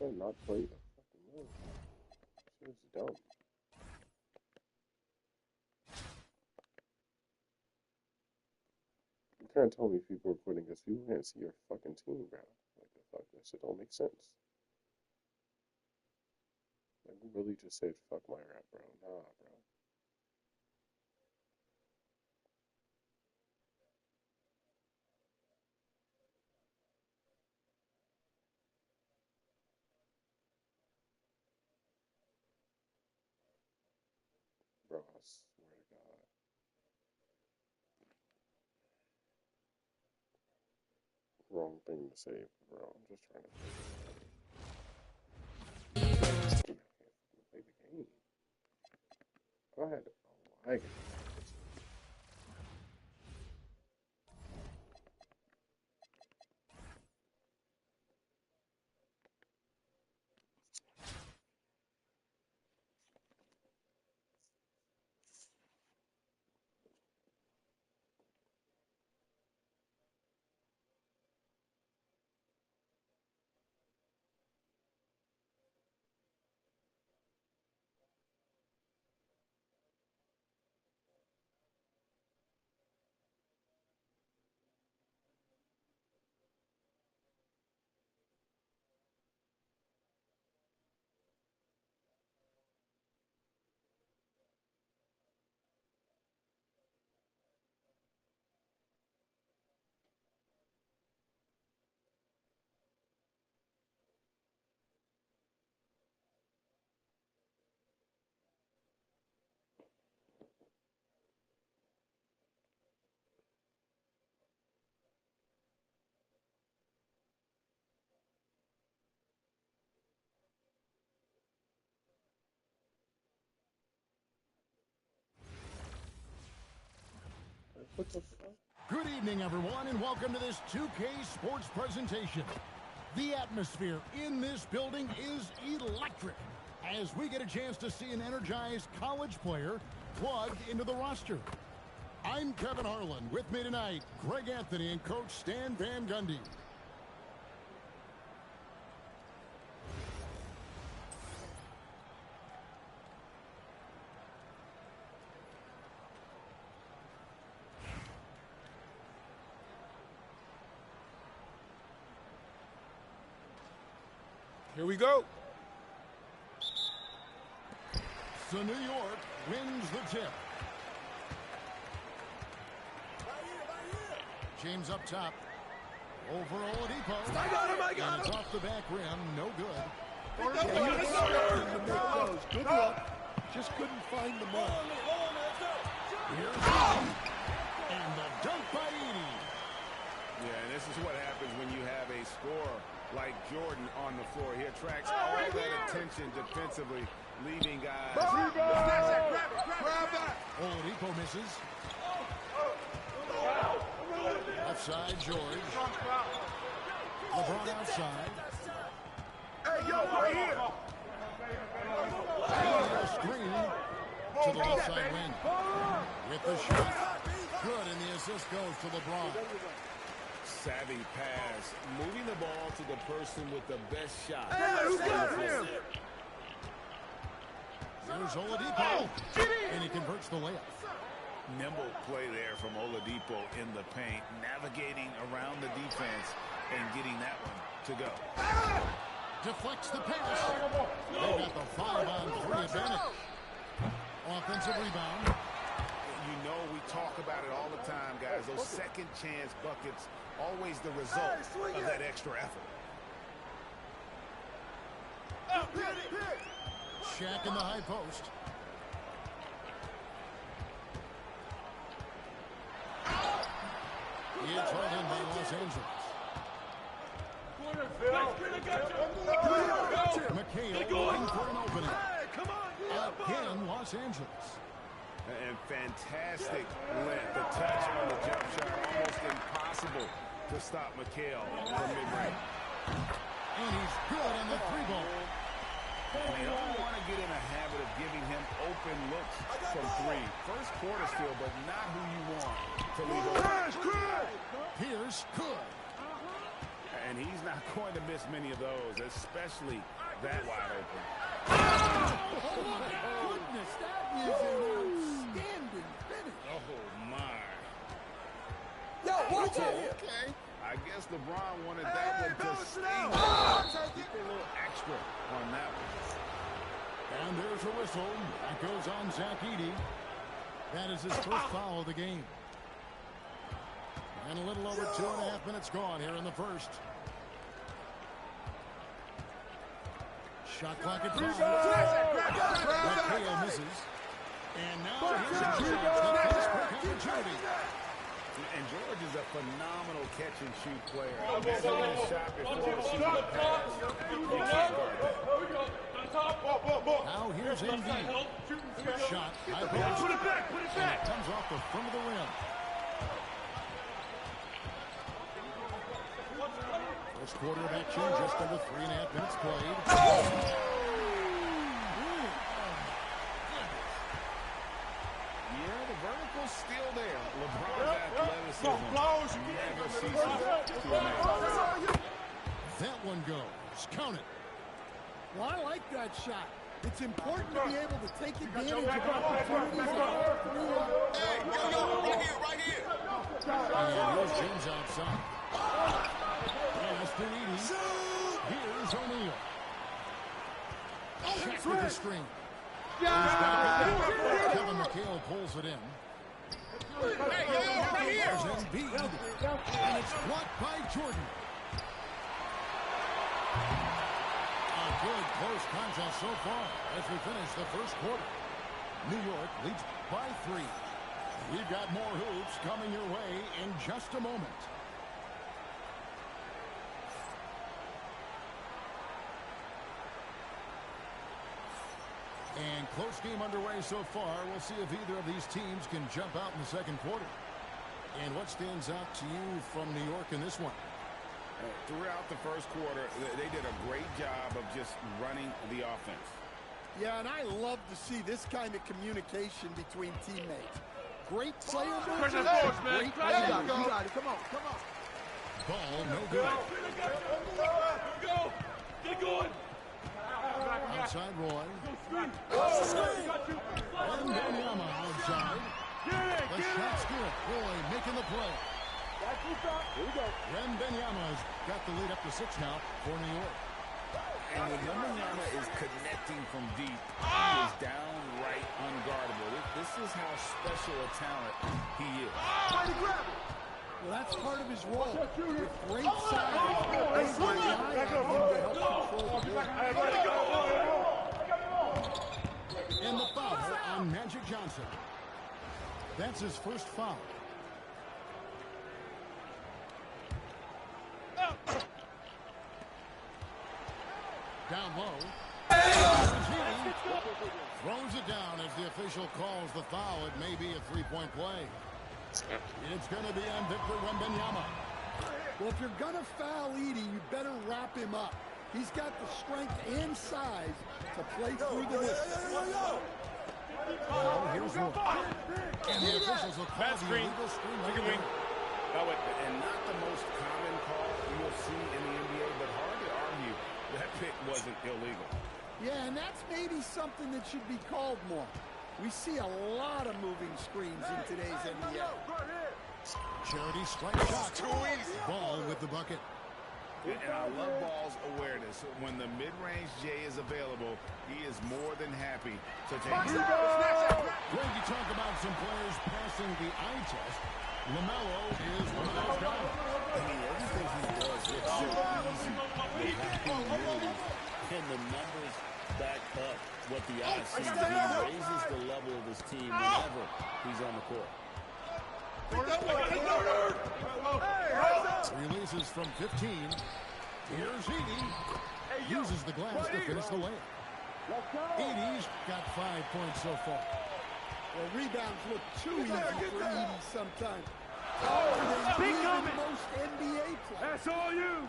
I'm not playing the fucking move. This is dumb. You can't tell me people are quitting because people can't see your fucking team, bro. Like, the fuck, this shit don't make sense. Like, we really just said fuck my rap, bro. Nah, bro. Bro, I swear to God. Wrong thing to say, bro. I'm just trying to play the game. Go ahead. Oh, I get it. What the fuck? Good evening, everyone, and welcome to this 2K Sports presentation. The atmosphere in this building is electric as we get a chance to see an energized college player plugged into the roster. I'm Kevin Harlan. With me tonight, Greg Anthony and Coach Stan Van Gundy. Here we go. So New York wins the tip. James up top. Over Oladipo. I got him, I got him. It's off the back rim. No good. Good luck. Just couldn't find the mark. Here's one. And the dunk by Edey. Yeah, and this is what happens when you have a scorer like Jordan on the floor. He attracts all that attention defensively, leaving guys. Grab that. Oladipo misses. Outside George. LeBron outside. Hey, yo, right here. Screen to the left side wing. With the shot. Good, and the assist goes to LeBron. Savvy pass, moving the ball to the person with the best shot. Hey, who got him? There's Oladipo, and he converts the layup. Nimble play there from Oladipo in the paint, navigating around the defense and getting that one to go. Deflects the pass. They got the 5-on-3 advantage. Offensive rebound. You know we talk about it all the time, guys. Those second chance buckets, always the result of that extra effort. Shaq in the high post. It's held in by Los Angeles. McHale looking for an opening. Again, Los Angeles. And fantastic length. The touch on the jump shot, almost impossible to stop McHale from mid-range. And he's good on the three-ball. And they don't want to get in a habit of giving him open looks from three. First quarter still, but not who you want to leave open. Pierce good. And And he's not going to miss many of those, especially that wide open. Oh, my goodness. That is an outstanding finish. Oh, my. Yo, watch out here. Okay. I guess LeBron wanted that one to sting. Keep a little extra on that one. And there's a whistle. That goes on Zach Edey. That is his first foul of the game. And a little over 2.5 minutes gone here in the first. Shot clock at 5. That misses. And now here's a chance for opportunity. And George is a phenomenal catch-and-shoot player. He's in the shot before shooting the pass. You can't guard that. Now here's Embiid. Shot. High post. Put it back. And it comes off the front of the rim. First quarter of action, just under 3.5 minutes played. Yeah, the vertical's still there. LeBron's athleticism never ceases to amaze. That one goes. Count it. Well, I like that shot. It's important to be able to take advantage of opportunities. Hey, yo, right here. And here's James outside. Pass to Edey. Here's O'Neal. Check with the screen. Kevin McHale pulls it in. There's Embiid. And it's blocked by Jordan. A good close contest so far as we finish the first quarter. New York leads by 3. We've got more hoops coming your way in just a moment. And close game underway so far. We'll see if either of these teams can jump out in the second quarter. And what stands out to you from New York in this one? Throughout the first quarter, they did a great job of just running the offense. Yeah, and I love to see this kind of communication between teammates. Great player movement. Great player. You got it. Come on. Ball no good. Go. Get going. Outside Roy. And Wembanyama outside. The shot's good. Roy making the play. Wembanyama's got the lead up to 6 now for New York. And when Wembanyama is connecting from deep, he is downright unguardable. This is how special a talent he is. Well, that's part of his role. With great size, they rely on him to help control the ball. And the foul on Magic Johnson. That's his first foul. Down low. Throws it down as the official calls the foul. It may be a three-point play. It's going to be on Victor Wembanyama. Well, if you're going to foul Edey, you better wrap him up. He's got the strength and size to play through the whistle. Now here's Roy. And the officials will call the illegal screen. And not the most common call you'll see in the NBA, but hard to argue that pick wasn't illegal. Yeah, and that's maybe something that should be called more. We see a lot of moving screens in today's NBA. Charity strike shot. Too easy. Ball with the bucket. And I love Ball's awareness. When the mid-range J is available, he is more than happy to take it. When you talk about some players passing the eye test, LaMelo is one of those guys. I mean, everything he does looks so easy. And the numbers back up what the eye sees. He raises the level of his team whenever he's on the court. Releases from 15. Here's Edey. Uses the glass to finish the layup. Edey's got 5 points so far. Well, rebounds look too easy for Edey sometimes. Oh, they lead most NBA players. That's all you.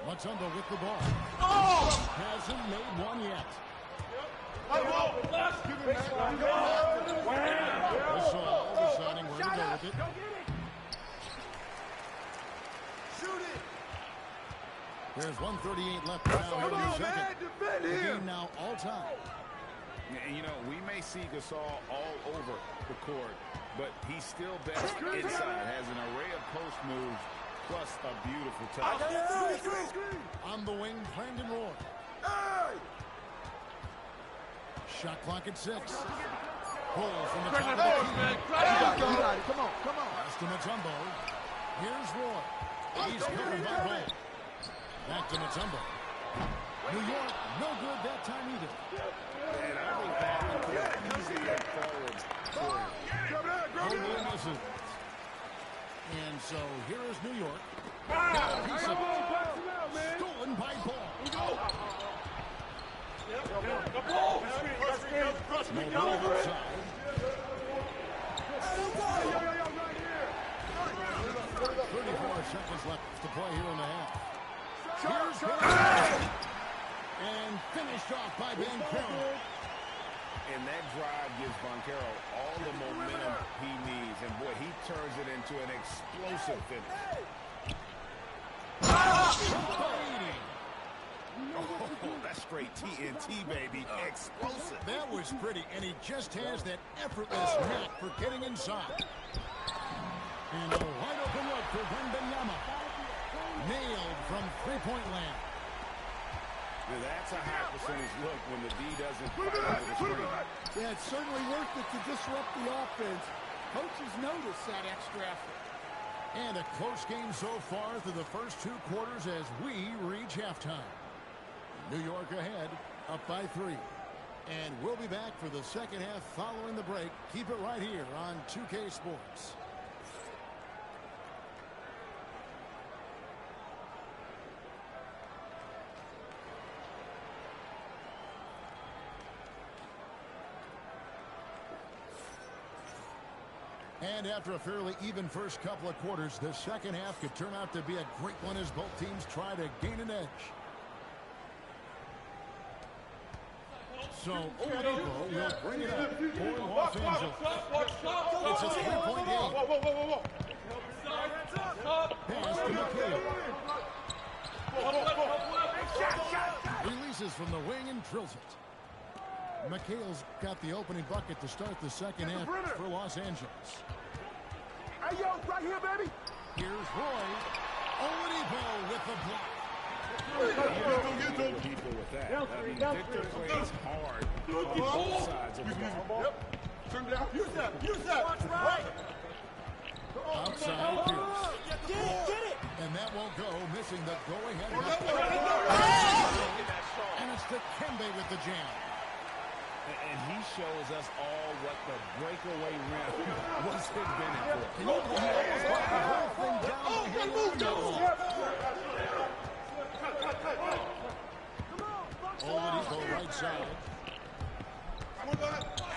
Mutombo with the ball. Hasn't made one yet. Gasol deciding where to go with it. There's 1:38 left now in the second. The game now all time. And, you know, we may see Gasol all over the court, but he's still best inside. Has an array of post moves, plus a beautiful touch. On the wing, Brandon Roy. Shot clock at 6. Pull from the top of the key. You got it. Come on. Pass to Mutombo. Here's Roy. He's covered by Roy. Back to Mutombo. New York, no good that time either. And I think that one could have easily went forward for him. Only misses. And so here is New York. Got a piece of it. Stolen by Paul. No goal outside. 34 seconds left to play here in the half. Here's Harris. And finished off by Banchero. And that drive gives Banchero all the momentum he needs. And, boy, he turns it into an explosive finish. Oh, that's straight TNT, baby. Explosive. That was pretty, and he just has that effortless knack for getting inside. And a wide open look for Wembanyama. Nailed from three-point land. Now, that's a high percentage look when the D doesn't fight over the screen. Yeah, it's certainly worth it to disrupt the offense. Coaches notice that extra effort. And a close game so far through the first 2 quarters as we reach halftime. New York ahead, up by 3. And we'll be back for the second half following the break. Keep it right here on 2K Sports. And after a fairly even first couple of quarters, the second half could turn out to be a great one as both teams try to gain an edge. So Oladipo will bring it up for Los Angeles. It's a 3-point game. Pass to McHale. Releases from the wing and drills it. McHale's got the opening bucket to start the second half for Los Angeles. Hey, yo, right here, baby. Here's Roy. Oladipo with the block. People with that. I mean, Victor plays hard on both sides of the ball. Yep. Turn down. Use that. Watch right. Outside Pierce. Get it. And that won't go, missing the go-ahead. And it's to Kembe with the jam. And he shows us all what the breakaway rim was invented for. Can you believe he almost brought the whole thing down the Oladipo right side.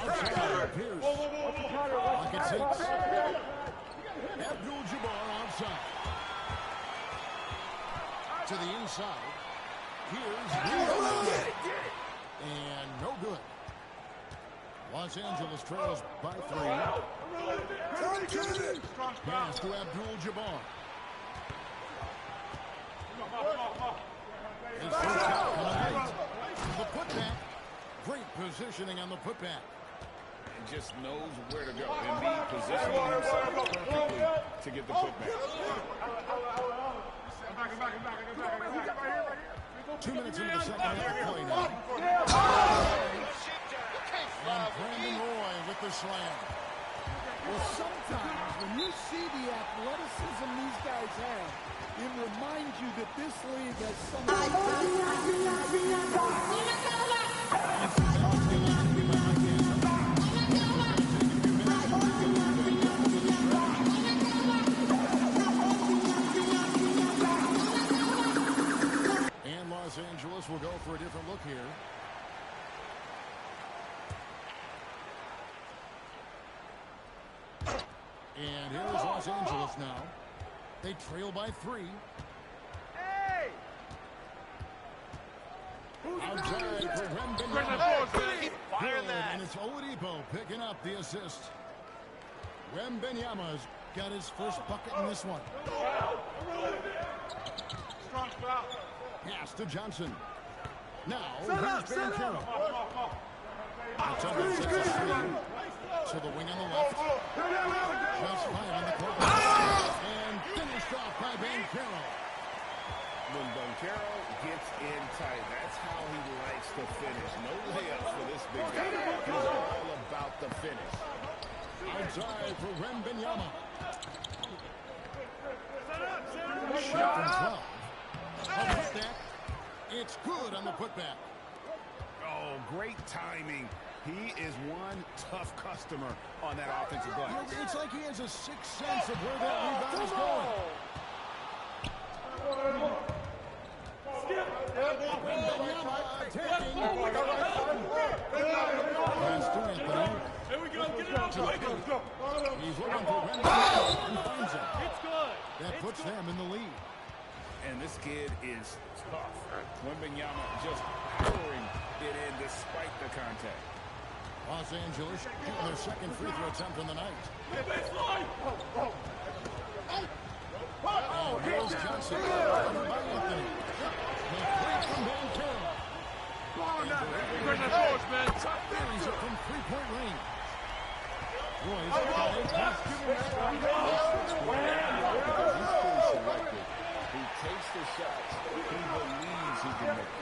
Outside Pierce. Pocket 6. Abdul-Jabbar outside. To the inside. Here's and no good. Los Angeles trails by 3. Pass to Abdul-Jabbar. His first shot coming late. The putback. Great positioning on the putback. And just knows where to go. Embiid positioning himself perfectly to get the putback. 2 minutes into the second half of play now. And Brandon Roy with the slam. Well, sometimes when you see the athleticism these guys have, it reminds you that this league has And Los Angeles will go for a different look here. And here's Los Angeles now. They trail by 3. Hey! Outside for Wembanyama. Good, and it's Oladipo picking up the assist. Wembanyama's got his first bucket in this one. Strong foul. Pass to Johnson. Now, here's Banchero. It's under 6 to the wing on the left. Just 5 on the clock. And finished off by Banchero. When Banchero gets in tight, that's how he likes to finish. No layups for this big guy. He's all about the finish. Outside for Wembanyama. Shot from 12. A putback. It's good on the putback. Oh, great timing. He is one tough customer on that offensive glass. It's like he has a sixth sense of where that rebound is going. Wembanyama attacking. Pass to Anthony. Here we go. Get it out. Go. He's looking for Wembanyama and finds him. It's good. That puts them in the lead. And this kid is tough. Wembanyama just powering it in despite the contact. Los Angeles shooting their second free throw attempt on the night. And here's Johnson. Covered by Anthony. The three from Banchero. Buries it from three-point range. Roy's got a pass. He takes the shots. He believes he can make it.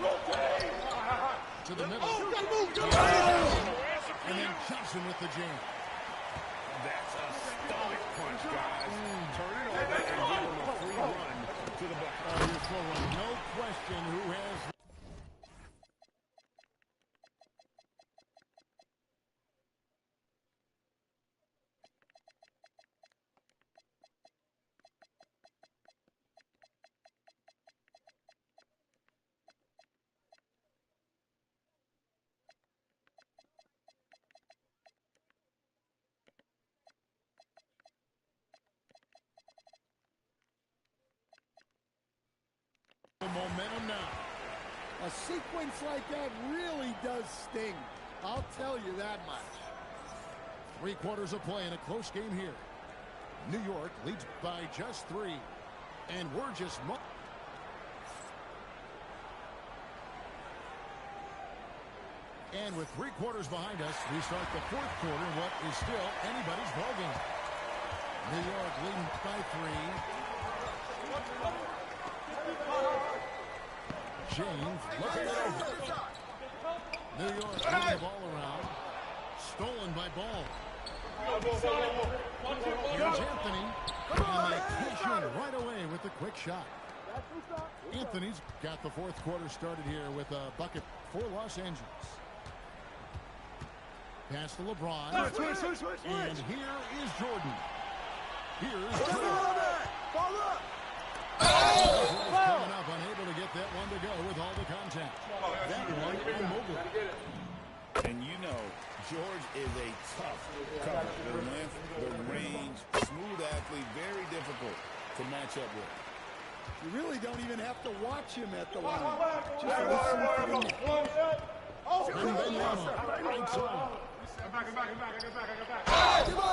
To the middle. And then Johnson with the jam. That's a stomach punch, guys. Turn it over and give him a free run to the bucket. No question who has... momentum now. A sequence like that really does sting. I'll tell you that much. 3 quarters of play in a close game here. New York leads by just 3. And we're just... And with 3 quarters behind us, we start the 4th quarter in what is still anybody's ballgame. New York leading by 3. James looking it over. New York moving the ball around. Stolen by Ball. Here's Anthony. And they cash in right away with the quick shot. Anthony's got the 4th quarter started here with a bucket for Los Angeles. Pass to LeBron. And here is Jordan. Here's Jordan. Coming up, unable to get that one to go with all the contact. That one immobile. And you know, George is a tough cover. The length, the range, smooth athlete, very difficult to match up with. You really don't even have to watch him at the line. Just listen for the net.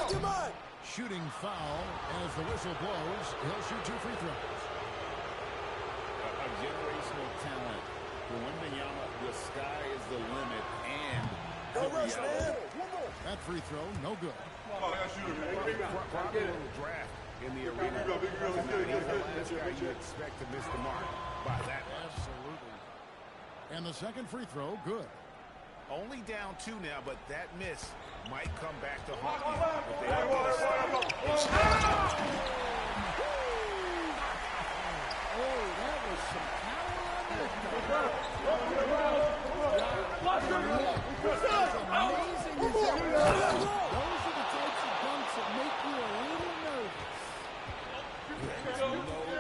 Come on. Shooting foul as the whistle blows. He'll shoot 2 free throws. A generational talent. For Wembanyama, the sky is the limit, and that free throw, no good. Proper little draft in the arena. He's the last guy you expect to miss the mark by that much. Absolutely. And the second free throw, good. Only down 2 now, but that miss might come back to haunt you if they don't get a stop. Oh, that was some power on that. As amazing as that was, those are the types of dunks that make you a little nervous. No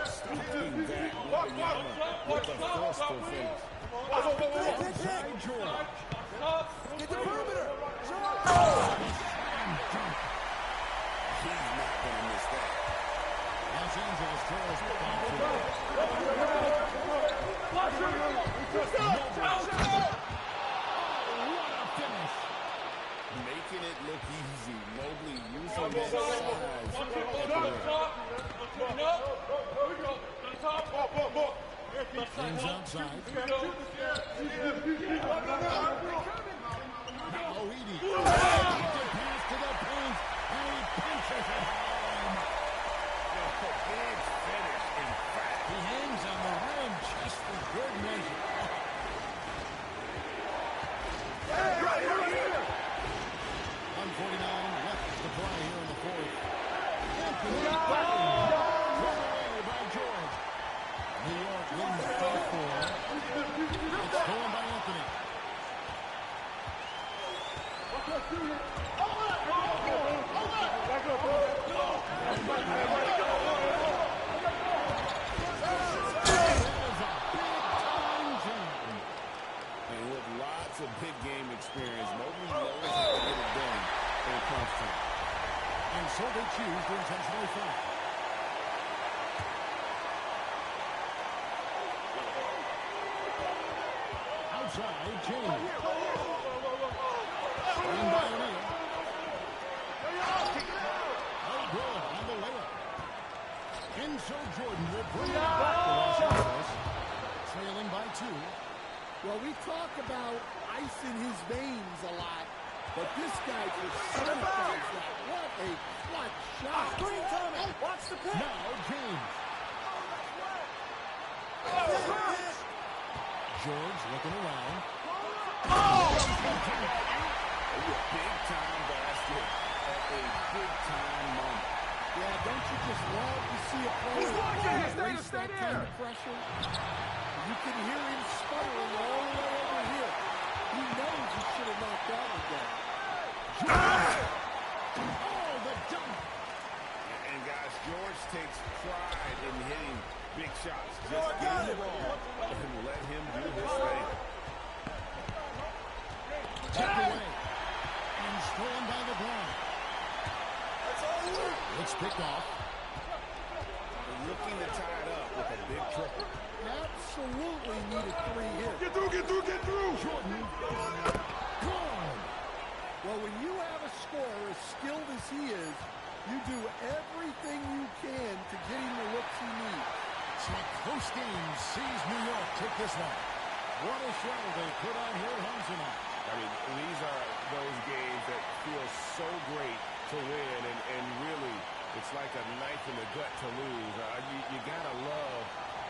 stopping that Wembanyama with a forceful finish. Outside George. Get the perimeter. He's not going to miss that. Los Angeles trails what a finish. Making it look easy. Mobley using that size. Things outside. Now Edie. Pass to the paint. And he punches it home. Big finish, in fact. He hangs on the rim just for good measure. 149 left to play here in the fourth. Anthony thrown away by George. New York leads by 4. It's stolen by Anthony. And with lots of big game experience, nobody knows how to get it done when it comes to it. And so they choose to intentionally foul. Outside, James. And by O'Neal. Oh, good on the layup. And so Jordan will bring it back to Los Angeles, trailing by 2. Well, we talk about ice in his veins a lot, but this guy just certifies that. What a clutch shot. Screen time. Watch the pick. Now James. George looking around. Big-time basket at a big-time moment. Yeah, don't you just love to see a player embrace that kind of pressure? You can hear him sputtering all the way over here. He knows he should have knocked that one down. Oh, the dunk. And guys, George takes pride in hitting big shots. Just get the ball and let him do his thing. Tapped away. And stolen by LeBron. It's picked off. Looking to tie it up with a big triple. Absolutely needed 3 here. Get through. Jordan. Gone. Well, when you have a scorer as skilled as he is, you do everything you can to get him the looks he needs. It's like close games sees New York take this one. What a show they put on here at home tonight. I mean, these are those games that feel so great to win, and really, it's like a knife in the gut to lose. You gotta love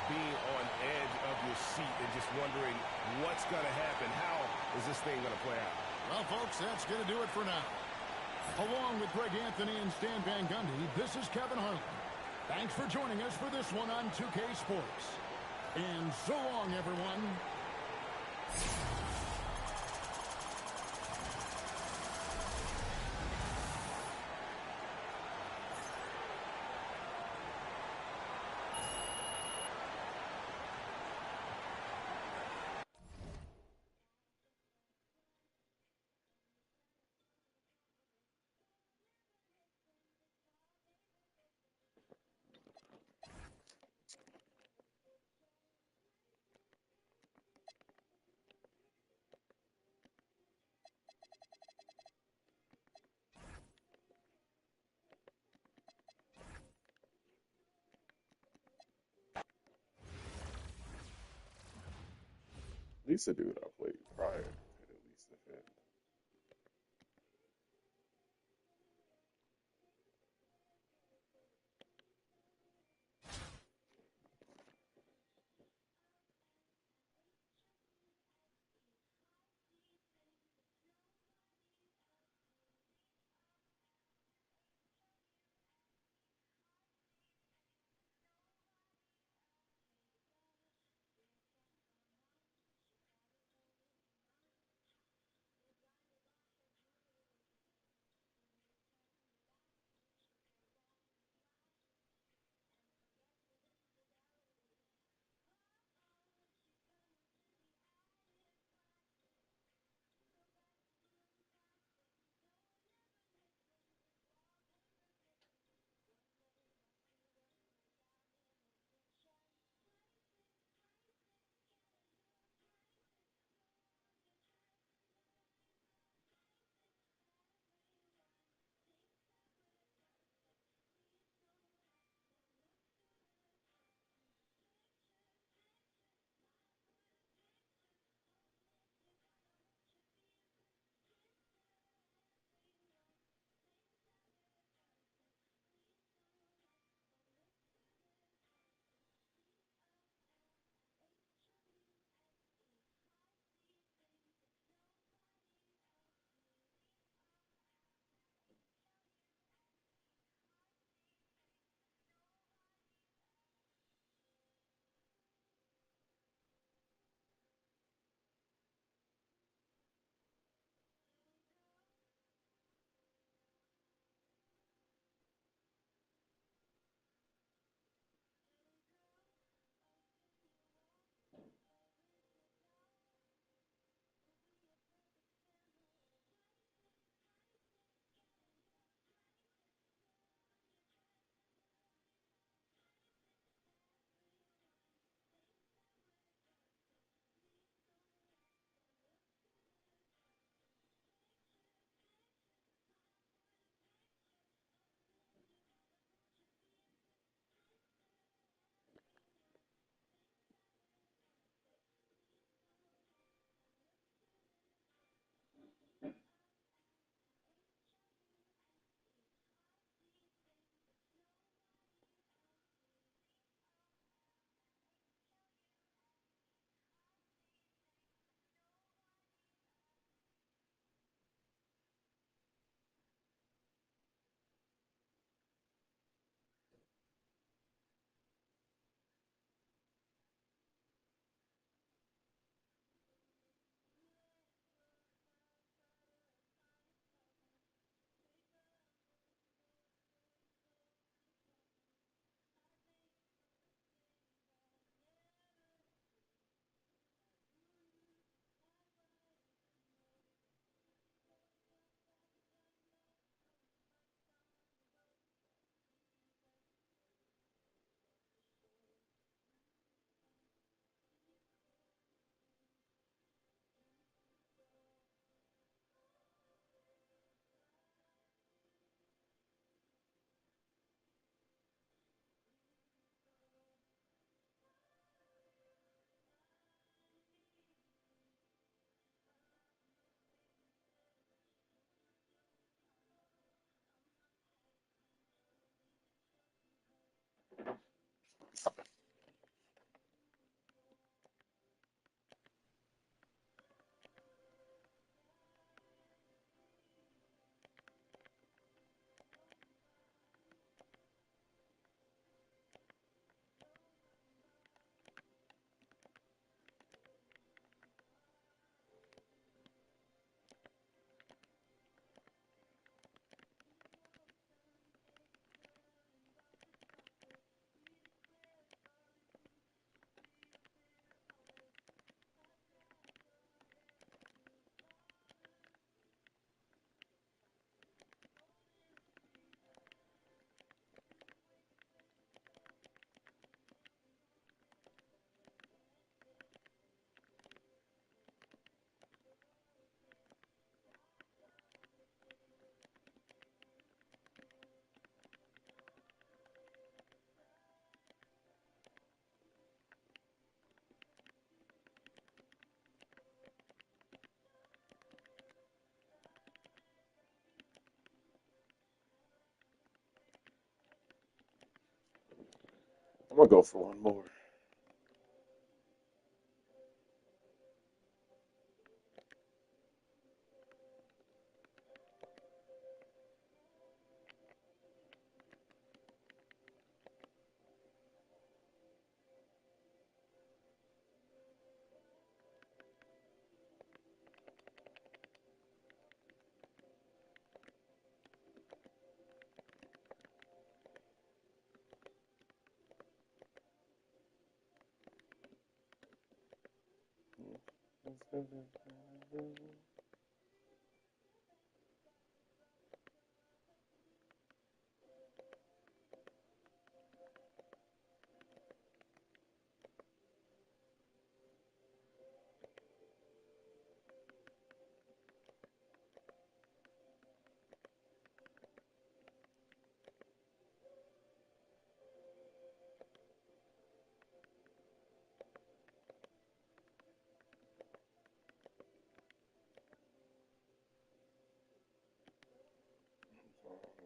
being on edge of your seat and just wondering what's gonna happen. How is this thing gonna play out? Well, folks, that's going to do it for now. Along with Greg Anthony and Stan Van Gundy, this is Kevin Harlan. Thanks for joining us for this one on 2K Sports. And so long, everyone. At least the dude I played prior could at least defend. I'm gonna go for one more.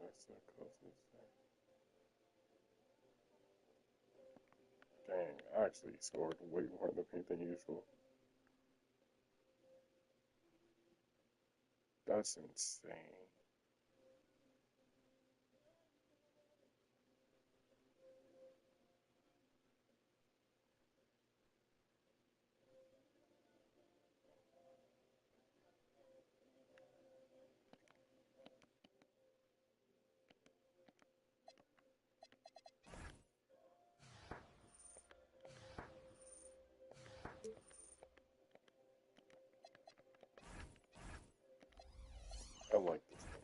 That's the closest. Dang, I actually scored way more in the paint than usual. That's insane. I like this game.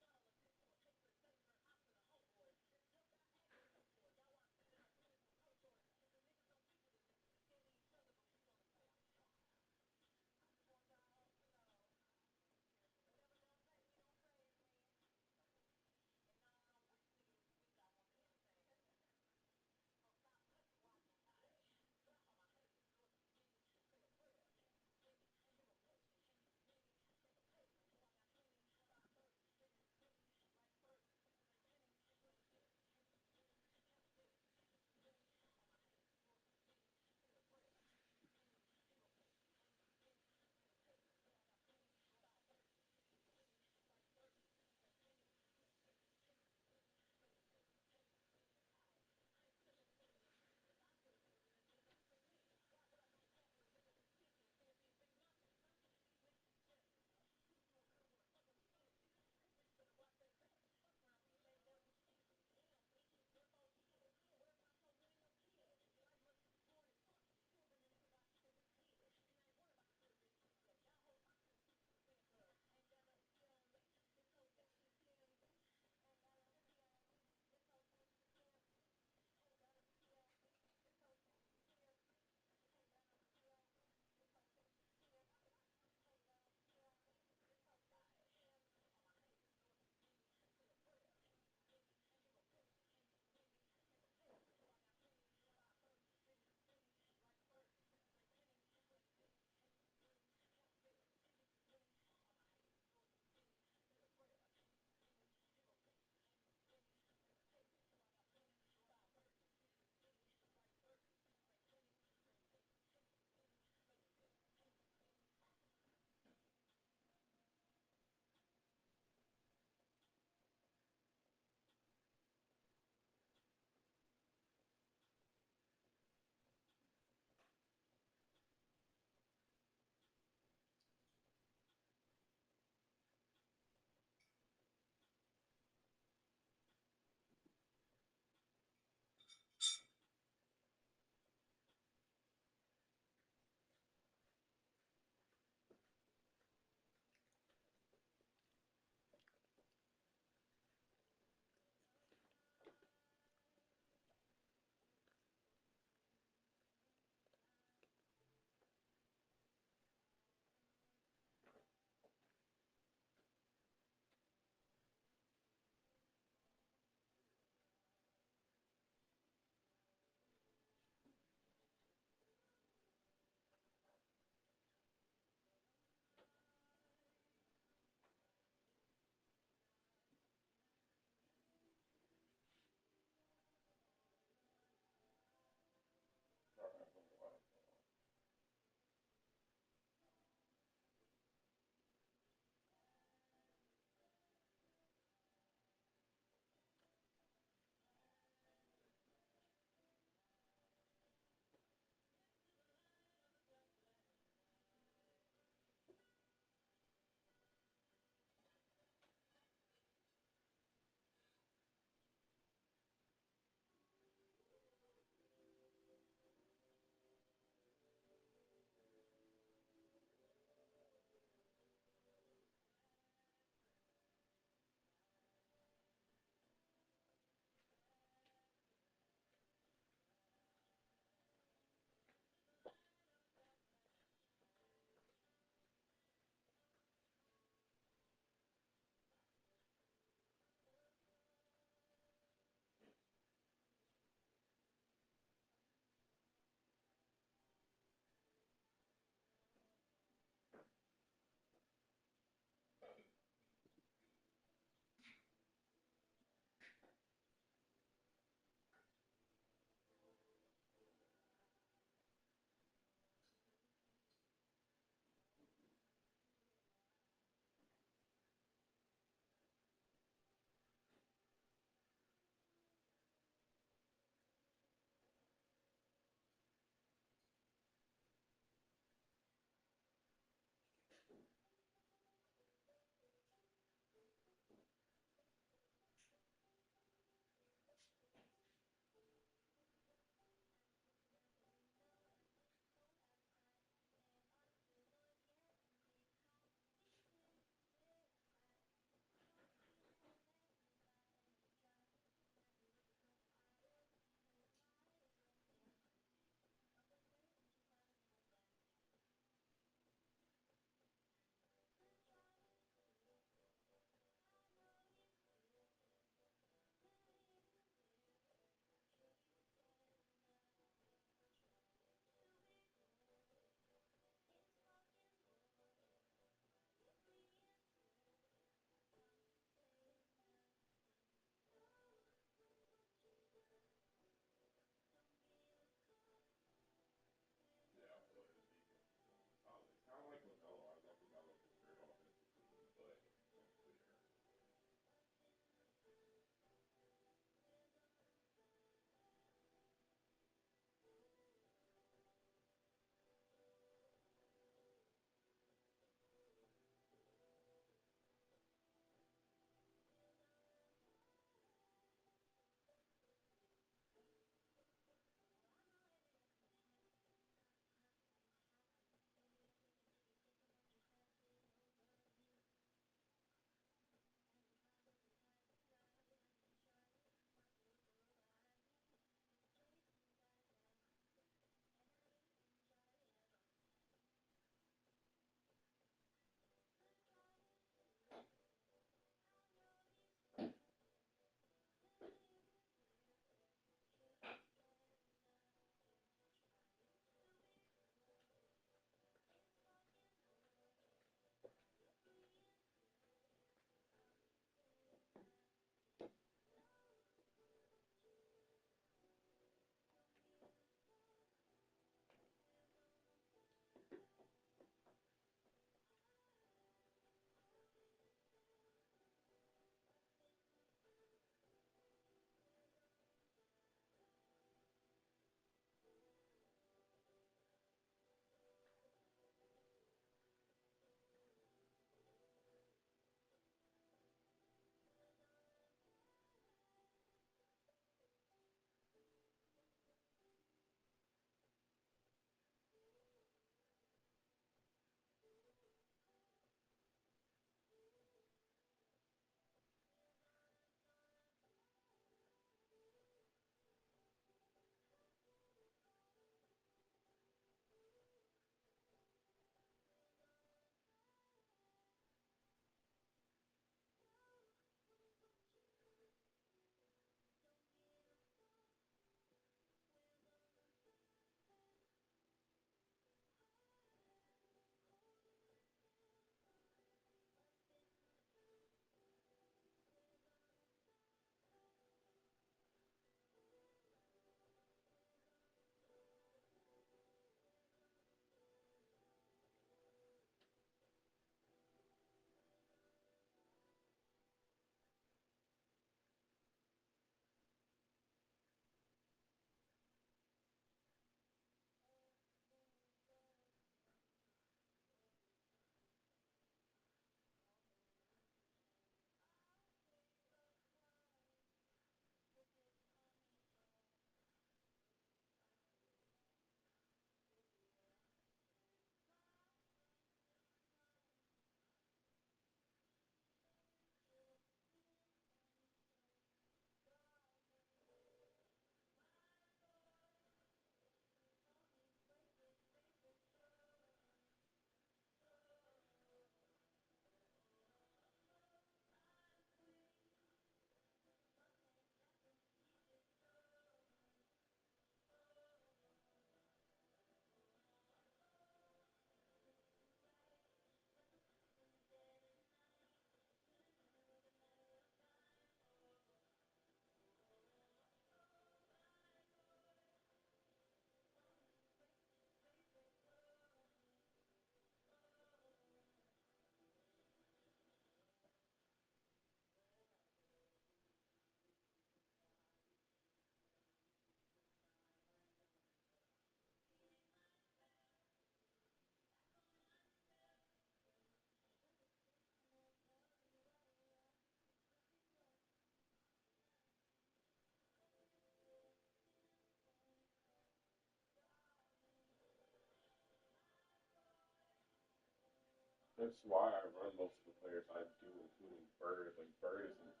That's why I run most of the players I do, including Bird. Like Bird isn't,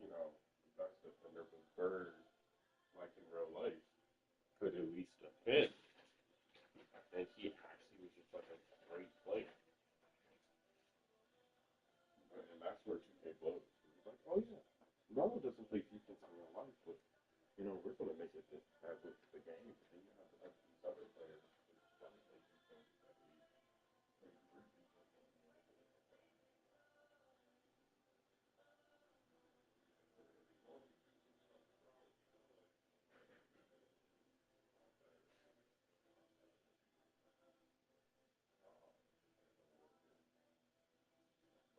you know, the best defender, but Bird, like in real life, could at least defend. And he actually was just like a great player. And that's where 2K blows. It's like, oh yeah, Melo doesn't play defense in real life, but you know, we're gonna make it this bad with the game. And you have these other players who don't play defense that we play great defense on.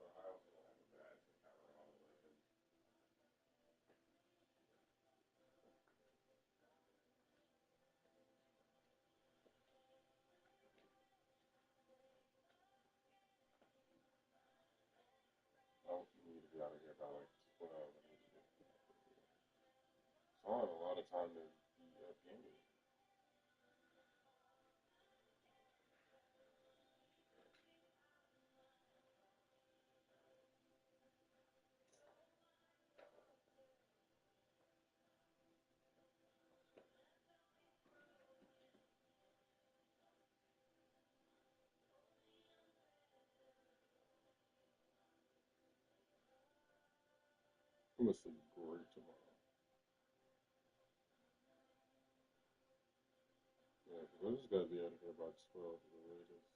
But I also don't have a bad to counter all the way. Oh, you need to be out of here by like 12. I need to get so I don't have a lot of time to be gaming. I'm gonna sleep great tomorrow. Yeah, because I just gotta be out of here by 12 at the latest.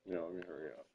Yeah, let me hurry up.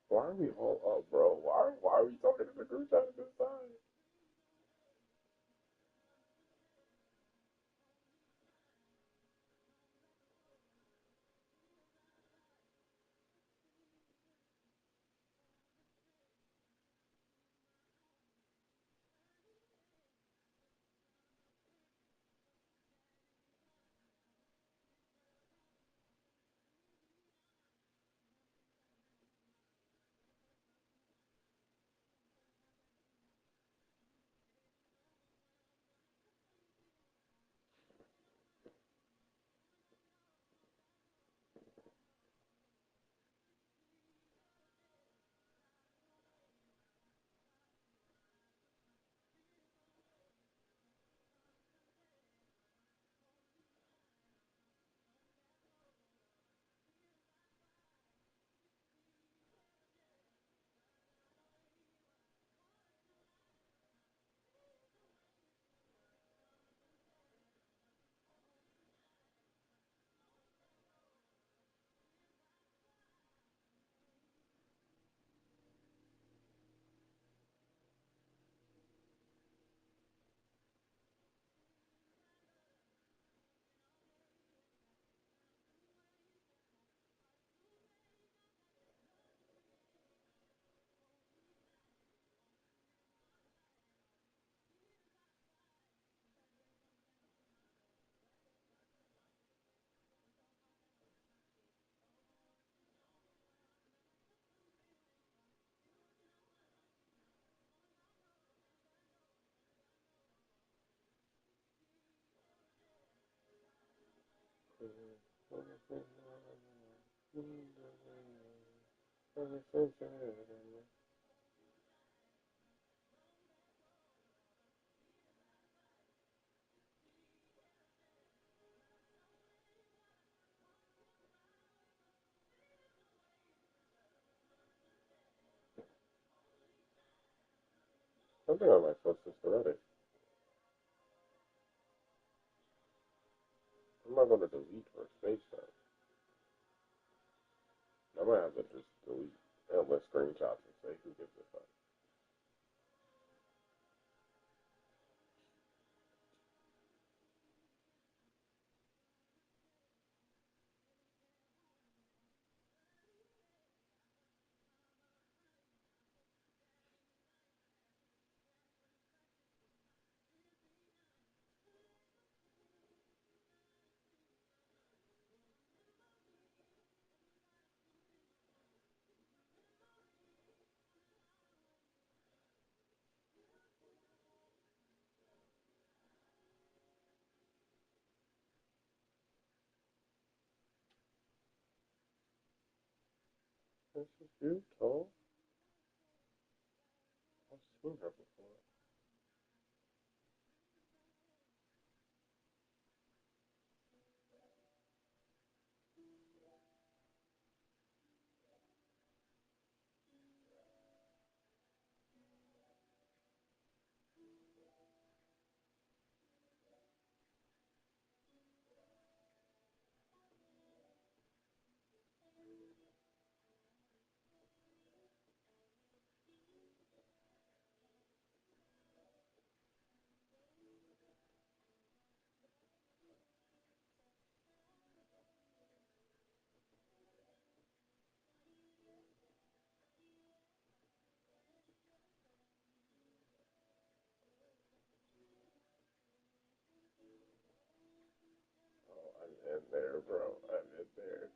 Why are we all up, bro? Why are we talking in the group chat at this time? I think I might post this to Reddit. I'm not going to delete for space though. I might have to just delete endless screenshots and say who gives a fuck. This is you, tall. I've seen her before. Oh, I'm in there, bro. I'm in there.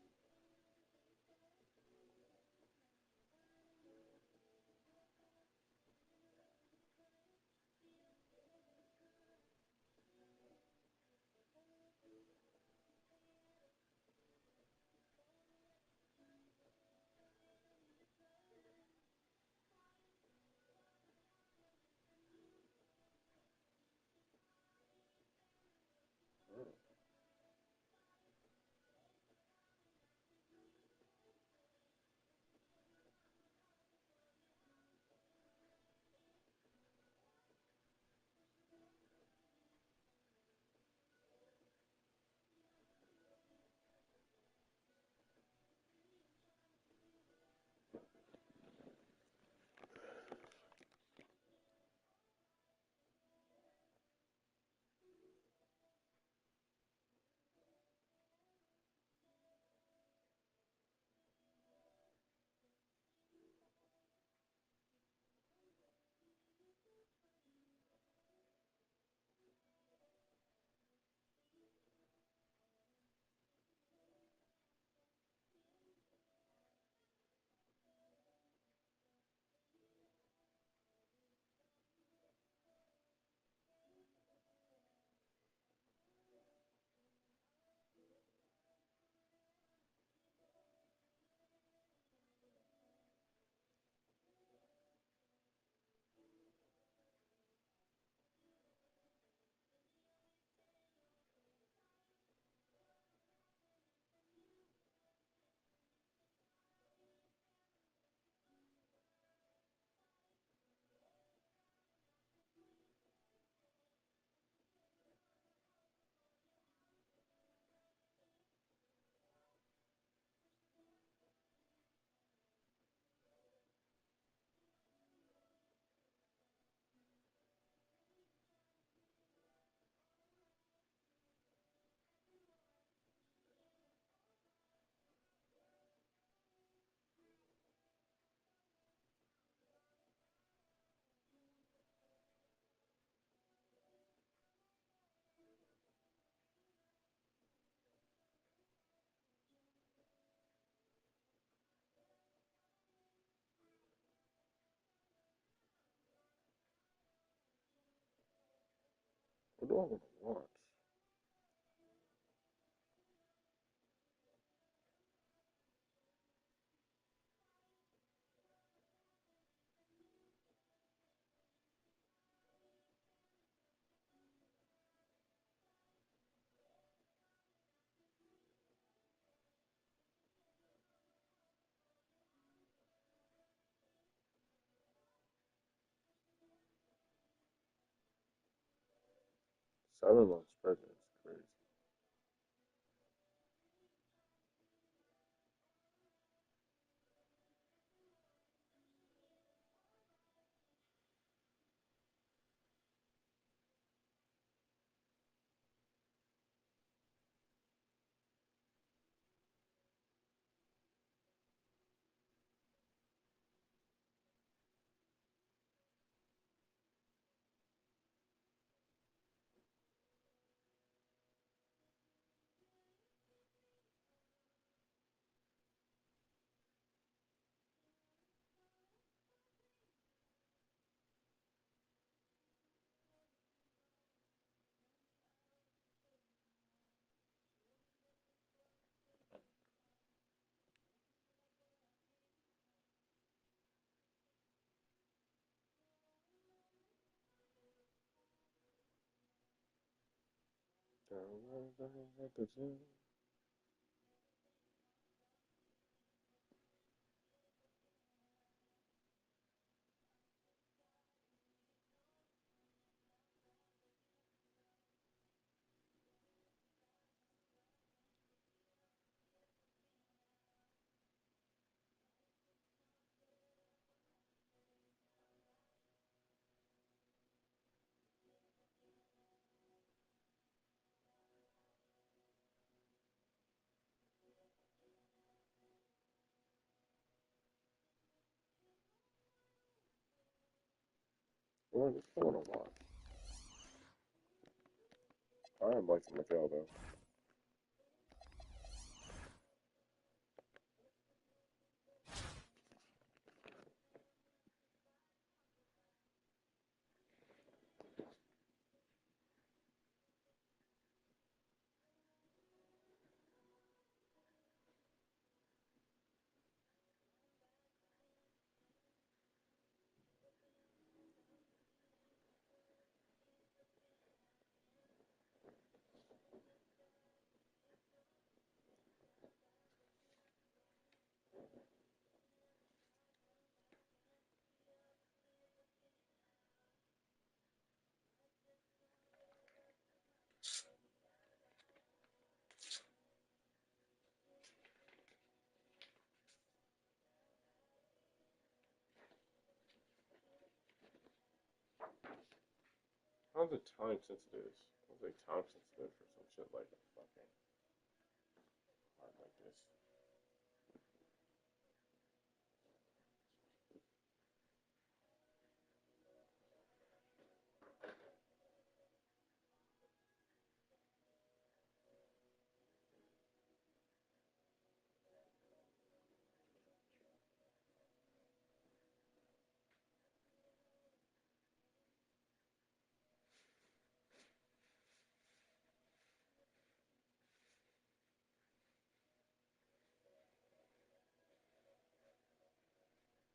What do I want to watch? Selling on spread is crazy. What is going on? I am liking Mikael though. How's it time sensitive? How's it time sensitive for some shit like a fucking card like this?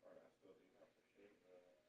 Alright, I still do appreciate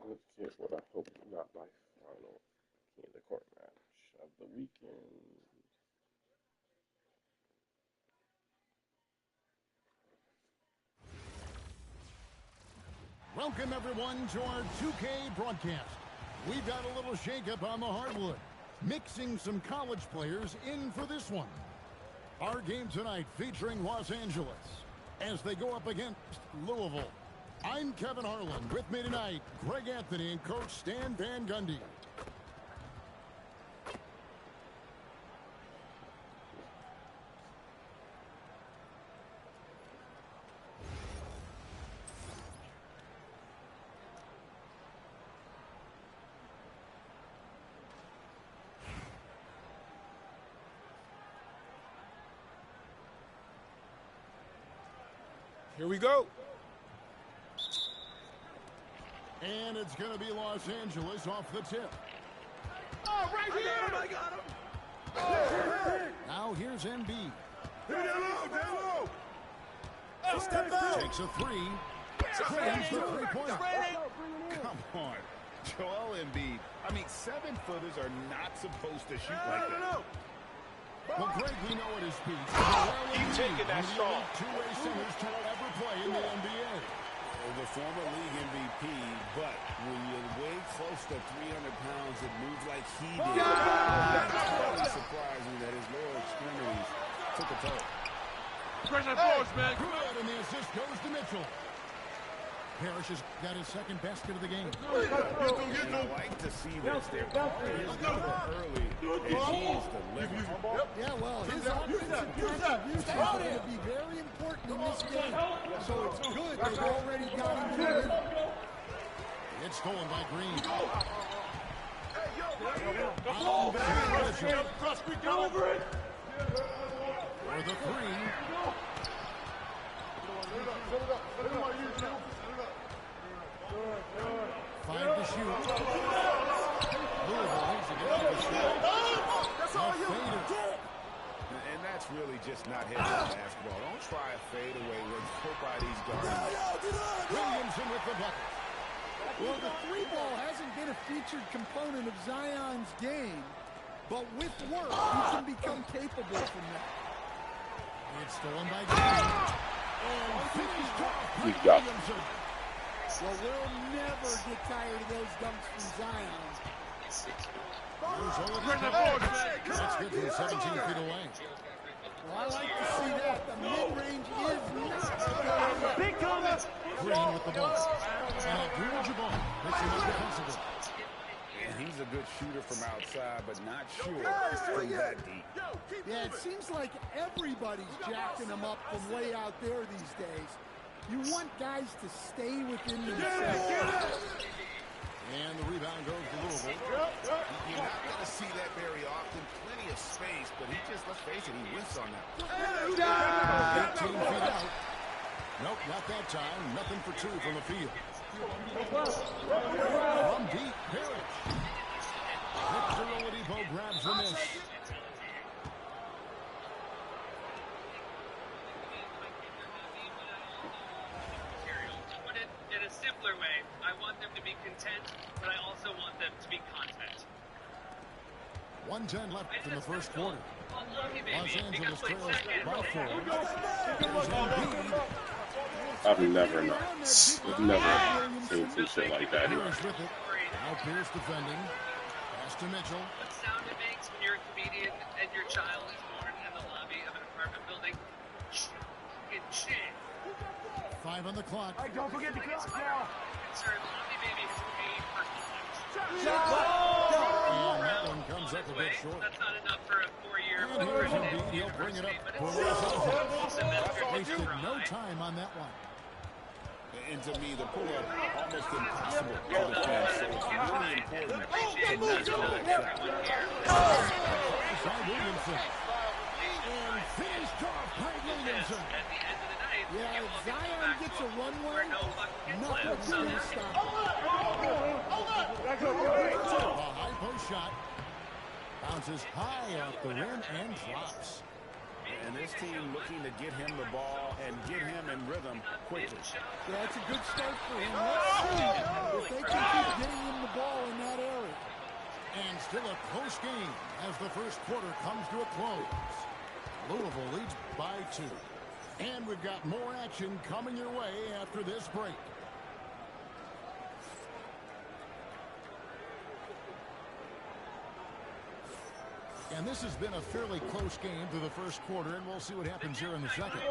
Let's get what I hope not my final Canada Court match of the weekend. Welcome, everyone, to our 2K broadcast. We've got a little shakeup on the hardwood, mixing some college players in for this one. Our game tonight featuring Los Angeles as they go up against Louisville. I'm Kevin Harlan. With me tonight, Greg Anthony and Coach Stan Van Gundy. Here we go. And it's going to be Los Angeles off the tip. Oh, right here! I got him! Oh, now here's Embiid. down low! Oh, step out! Takes a three. Claims the three-pointer. Come on. Joel Embiid. I mean, 7-footers are not supposed to shoot like that. Well, Greg, we know at his peak. Keep taking that shot. Two-way centers to ever play in the NBA. The former league MVP, but when you're way close to 300 pounds, it moves like he did. It's really surprising that his lower extremities took a toll. Pressure force, man. Good, and the assist goes to Mitchell. Parrish has got his second basket of the game. And I like to see this. They're his number early, and he's delivered. Yeah, well, his offensive contribution is going to be very important in this game. So it's good they've already got him in the middle. It's stolen by Green. Get over it. For the three. Five to shoot. Louisville needs to get out of the shot. That's all you Fader. And that's really just not hitting basketball. Don't try a fadeaway when nobody's guarding. Williamson with the bucket. Well, the three ball hasn't been a featured component of Zion's game, but with work, he can become capable from that. It's stolen by Green. And finished off by He's got it. Williamson. Well, we'll never get tired of those dunks from Zion. Here's Oladipo. That's good from 17 feet away. Well, I like to see that. The mid-range is not. Big comment. Green with the ball. And Abdul-Jabbar picks him up defensively. And he's a good shooter from outside, but not sure from that deep. Yeah, it seems like everybody's jacking them up from way out there these days. You want guys to stay within themselves. And the rebound goes to Louisville. You're not going to see that very often. Plenty of space, but he just, let's face it, he whiffs on that. 18 feet out. Nope, not that time. Nothing for two from the field. From deep, Parrish. Victor Oladipo grabs the miss. Put it in a simpler way. I want them to be content, but I also want them to be content. 1:10 left in the first quarter. Unlucky, Los baby. You Angeles got played trails second. by 4. Here's Embiid. I've never known. I've never seen some shit like that. Pierce with it. Now Pierce defending. Pass to Mitchell. What sound it makes when you're a comedian and your child is born in the lobby of an apartment building? Fucking shit. 5 on the clock. Hey, don't forget the clock now. Concerned, Lobby Baby has paid for college. And that one comes up a bit short. That's not enough for a 4-year And here's program Embiid. at He'll bring it up university, but for it's Los still Wasted no time on that one. And to me, the pull-up almost impossible to defend, so it's really important to not shoot that shot. By Williamson. And finished off by Williamson. At the end of the night, Yeah, you if will get Zion back gets to a runway, where no luck gets nothing's left. So going to that's stop him. A high post shot. Bounces high off the rim and drops. And this team looking to get him the ball and get him in rhythm quickly. Yeah, it's a good start for him. Let's see if they can keep getting him the ball in that area. And still a close game as the first quarter comes to a close. Louisville leads by 2. And we've got more action coming your way after this break. And this has been a fairly close game through the first quarter, and we'll see what happens here in the second.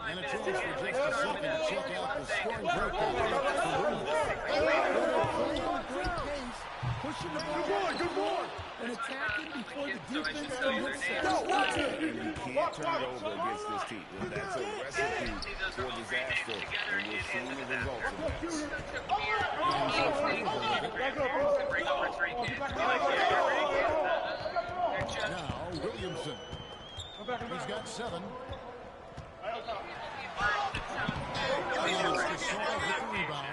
And a chance for just a second to check out the scoring breakdown. Great pace, pushing the ball. Good boy. And attacking before the defense can hit set. And you can't turn it over against this team. And that's a recipe for disaster. And we're seeing the results of that. Now, Williamson. He's got 7.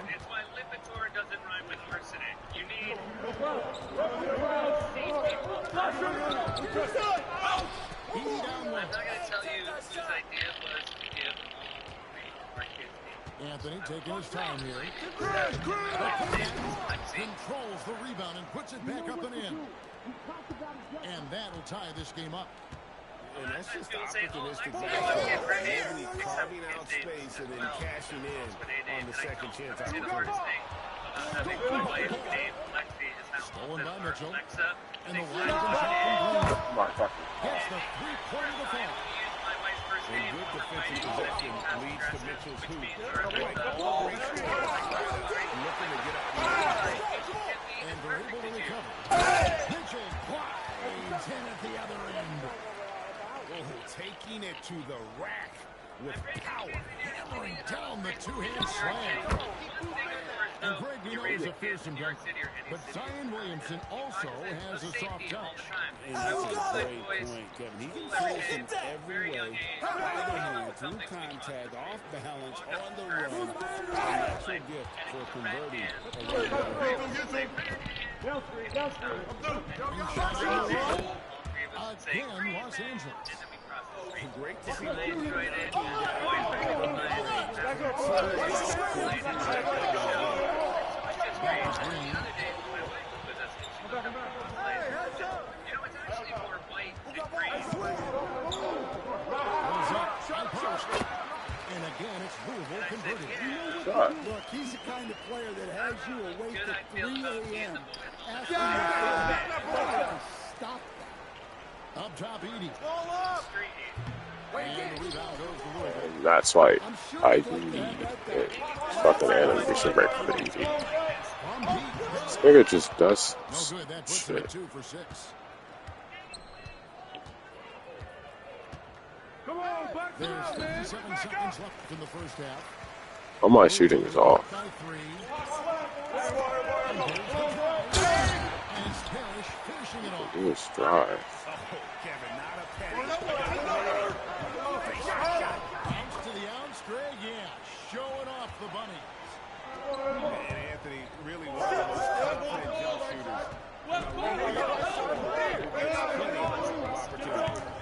It's why Lipitor doesn't rhyme with arsenic. You need I'm not going to tell you whose idea was to give our kids Anthony taking his time here. Controls the rebound and puts it back up and in. And that'll tie this game up. And that's just opportunistic basketball. Really carving out space and then cashing in on the second chance opportunity. Stolen by Mitchell. And the wide open shot from Green. Gets the three-pointer defense. And good defensive possession leads to Mitchell's hoop. Like all great scorers, looking to get out. And they're able to recover. Mitchell glides in at the other end. Oh, taking it to the rack with power. Hammering down the two-hand slam. And Greg, we know he's a fearsome guy, but Zion Williamson also has a soft touch. And that's a great point, Kevin. He can finish in every way, by the hand, through contact, off balance, on the run. A natural gift for converting a again, Los Angeles. Great to see And again, it's Louisville converted. Look, he's the kind of player that has you awake at 3 a.m. Stop that. Up top, Edie. And the rebound goes to Louisville. And that's why I need it. Fucking animation break for the easy. This nigga just does no good. That puts him at 2 for 6. There's 57 seconds left in the first half. All my shooting is off. By 3. And it's Parrish finishing it off. He was dry. Kevin, not a penny. Ounce to the ounce, Greg, yeah. Showing off the bunny. And Anthony really one of the most confident jump shooters.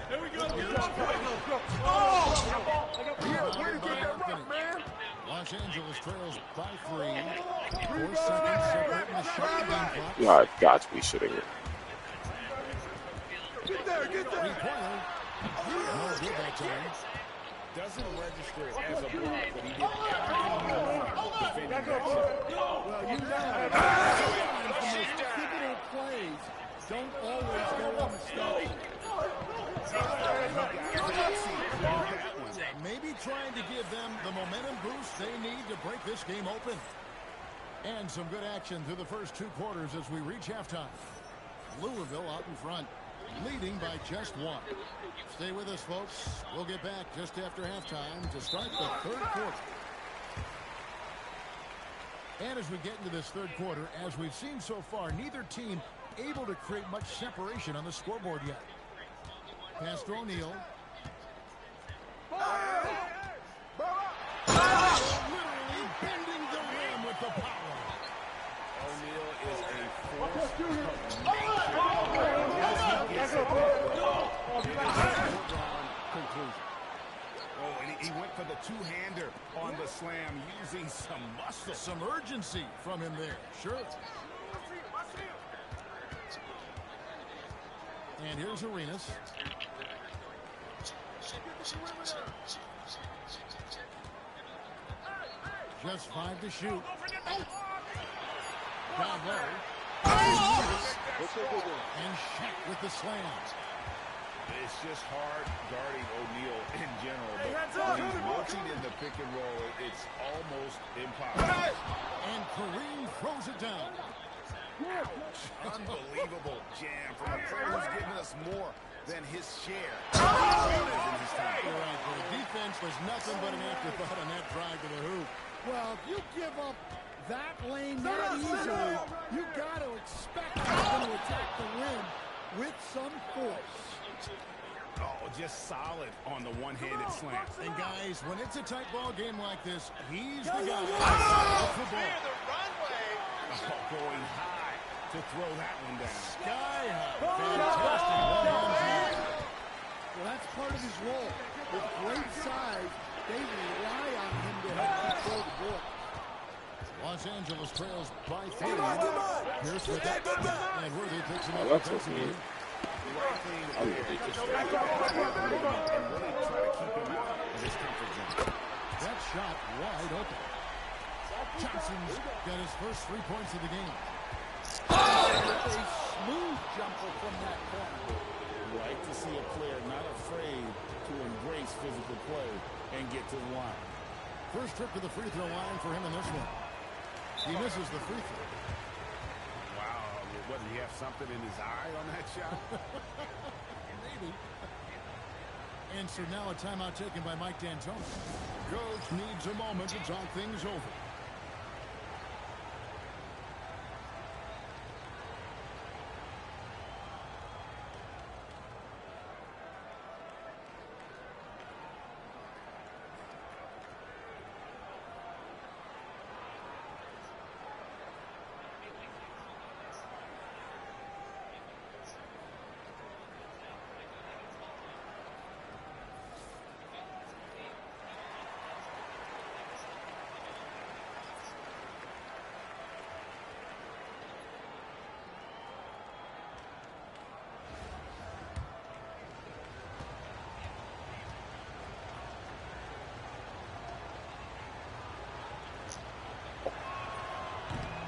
Here we go. Los Angeles trails by 3. 4 seconds separating the shot and clock. God, got to be shitting it. Get there. Three-pointer. No good that time. Doesn't register as a block, but he did everything defending that shot. Well, you know, the most pivotal plays don't always go on the stage. Maybe trying to give them the momentum boost they need to break this game open. And some good action through the first 2 quarters as we reach halftime. Louisville out in front, leading by just 1. Stay with us, folks. We'll get back just after halftime to start the 3rd quarter. And as we get into this 3rd quarter, as we've seen so far, neither team able to create much separation on the scoreboard yet. Pass to O'Neal. Literally bending the rim with the power. O'Neal is a force of nature. Conclusion. Oh, and he went for the two-hander on the slam using some muscle. Some urgency from him there. Sure. And here's Arenas. Just 5 to shoot. Down low. And Shaq with with the slam. It's just hard guarding O'Neal in general, but when he's working in the pick and roll, it's almost impossible. And Kareem throws it down. Unbelievable jam from a player who's given us more than his share. In his time. You're right, the defense was nothing but an afterthought on that drive to the hoop. Well, if you give up that lane that easily, you got to expect them to attack the rim with some force. Oh, just solid on the one-handed slam. And guys, when it's a tight ball game like this, he's the guy. Off the ball. Oh, going high to throw that one down. Sky high. Fantastic one-hand jam. Well, that's part of his role. With great size, they rely on him to help control the ball. Los Angeles trails by 3. Here's with that. And Worthy picks him up. That's what's neat. Right thing to do. Just and really try to keep him out of his comfort zone. That shot wide open. Johnson's got his first 3 points of the game. A smooth jumper from that corner. Like to see a player not afraid to embrace physical play and get to the line. First trip to the free throw line for him in this one. He misses the free throw. Wow, what, did he have something in his eye on that shot? Maybe. And so now a timeout taken by Mike D'Antoni. Coach needs a moment to talk things over.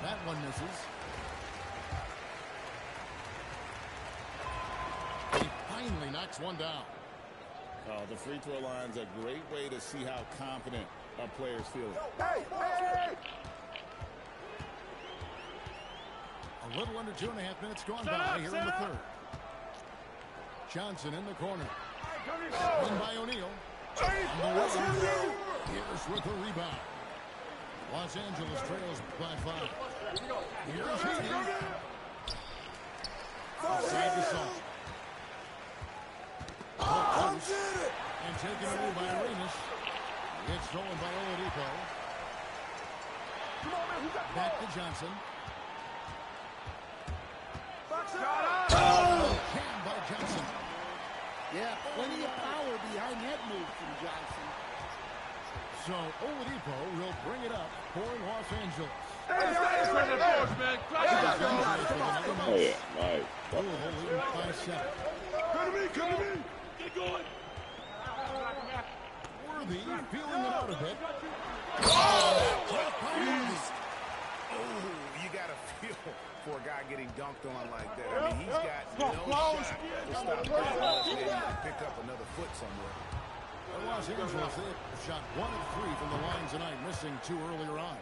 That one misses. He finally knocks one down. The free throw line's a great way to see how confident a player's feeling. A little under 2.5 minutes gone by here in the third. Johnson in the corner. Won by O'Neal. Here's with the rebound. Los Angeles trails by 5. Here's Heaton. Side to side. And taken away by Arenas. It's stolen by Oladipo. Back to Johnson. Cam by Johnson. Yeah, plenty of power behind that move from Johnson. So Oladipo will bring it up for Los Angeles. Oh, yeah, nice. Holding by 7. Come to me. Get going. Worthy feeling it out a bit. You got to feel for a guy getting dunked on like that. I mean, he's got no shot to stop that unless maybe he can pick up another foot somewhere. Los Angeles, they shot 1 of 3 from the line tonight, missing 2 earlier on.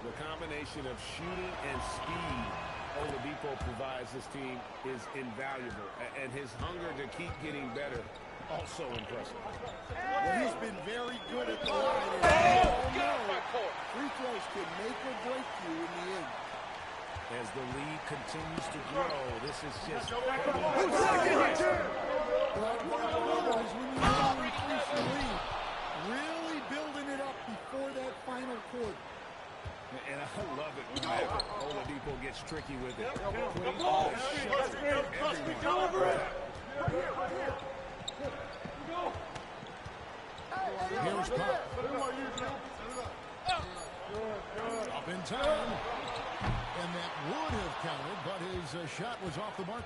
The combination of shooting and speed Oladipo provides this team is invaluable, and his hunger to keep getting better also impressive. Well, he's been very good at the line. And free throws can make or break you in the end. As the lead continues to grow, this is just... Well, what I love is when you really increase your lead, really building it up before that final quarter. And I love it whenever Oladipo gets tricky with it. Putting all the shoulder everyone. Here's Pop. Up in time. And that would have counted, but his shot was off the mark.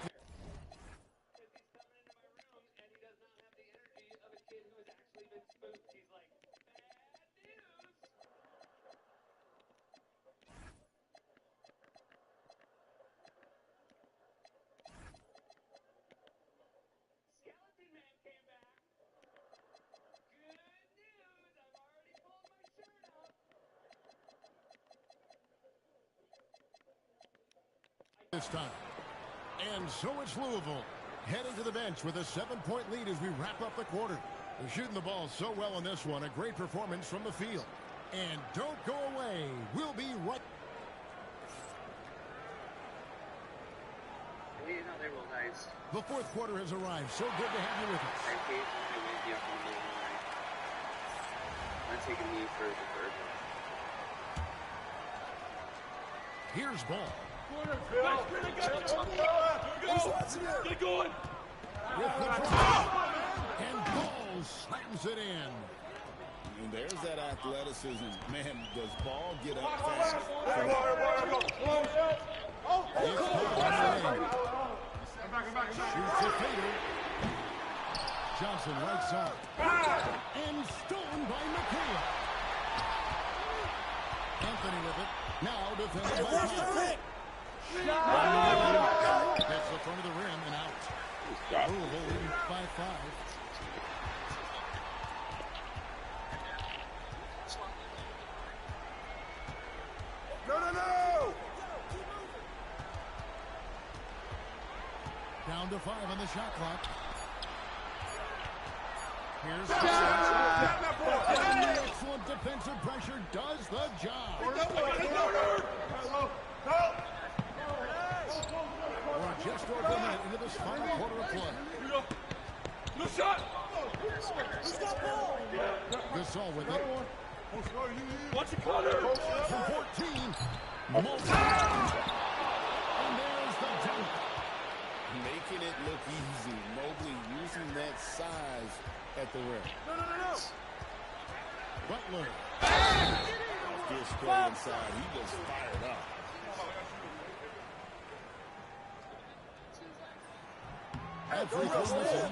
this time. And so it's Louisville heading to the bench with a 7-point lead as we wrap up the quarter. They're shooting the ball so well in this one. A great performance from the field. And don't go away. We'll be right. You know, they were nice. The fourth quarter has arrived. So good to have you with us. I hate when they wake you up in the middle of the night. I'm taking me for the third one. Here's ball. Get going. With the drive. And ball slams it in. And there's that athleticism. Man, does ball get up fast? It's shoots a fader. Johnson right side. And stolen by McKay. Anthony with it. Now defended by Powell. Gets the front of the rim and out. Louisville leading by 5. No! Down to 5 on the shot clock. Here's the excellent defensive pressure does the job. We're just over a minute into this final quarter of play. Good shot. Gasol with it. Watch it, Connor. From 14. Mobley. And there's the dunk. Making it look easy. Mobley using that size at the rim. Butler. This play inside. He was fired up. And free throws missing.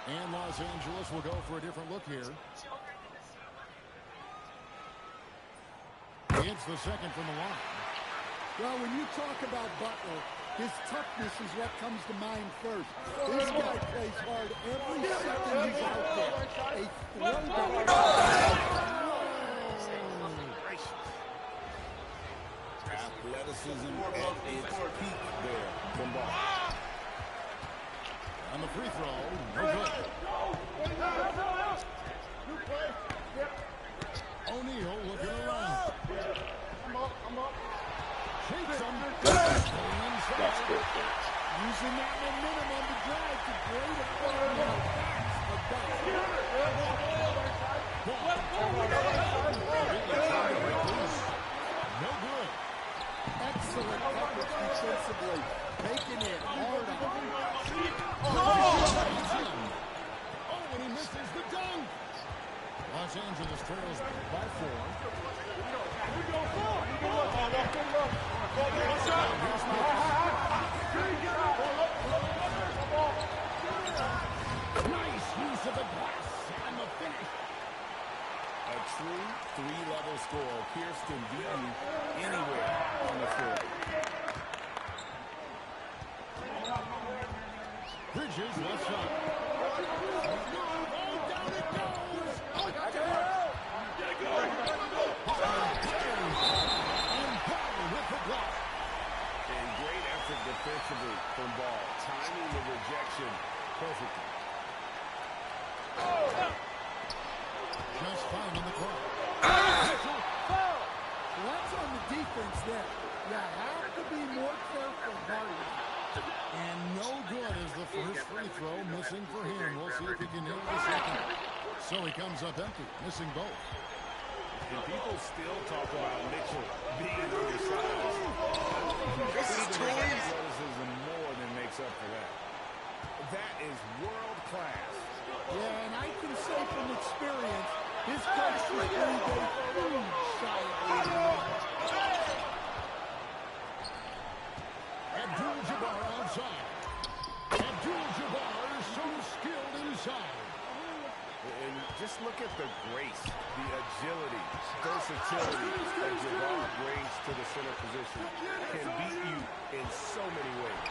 And Los Angeles will go for a different look here. It's the second from the line. Well, when you talk about Butler, his toughness is what comes to mind first. This guy plays hard every second he's out there. A throwback. Athleticism at its peak there from Ball. On the free throw, no good. O'Neal looking around. Shakes him. That's good. Using that momentum on the drive to great effect on the backs of No good. excellent effort defensively. Making it hard on him. Oh, and he misses the dunk. Los Angeles trails by 4. Nice use of the glass and the finish. A true three-level score. Pierce can beat you anywhere on the floor. Bridges left side. Down it goes. And Powell with the block. And great effort defensively from Ball. Timing the rejection perfectly. Just 5 on the clock. Well, that's on the defense there. You have to be more careful guarding. And no good as the first free throw missing for him. We'll see if he can nail the second. So he comes up empty, missing both. And people still talk about Mitchell being undersized. This is too easy. Athleticism more than makes up for that. That is world class. Yeah, and I can say from experience, his coach is going to go huge shot at Abdul-Jabbar outside. Abdul-Jabbar is so skilled inside. And just look at the grace, the agility, versatility that Jabbar brings to the center position. Can beat you in so many ways.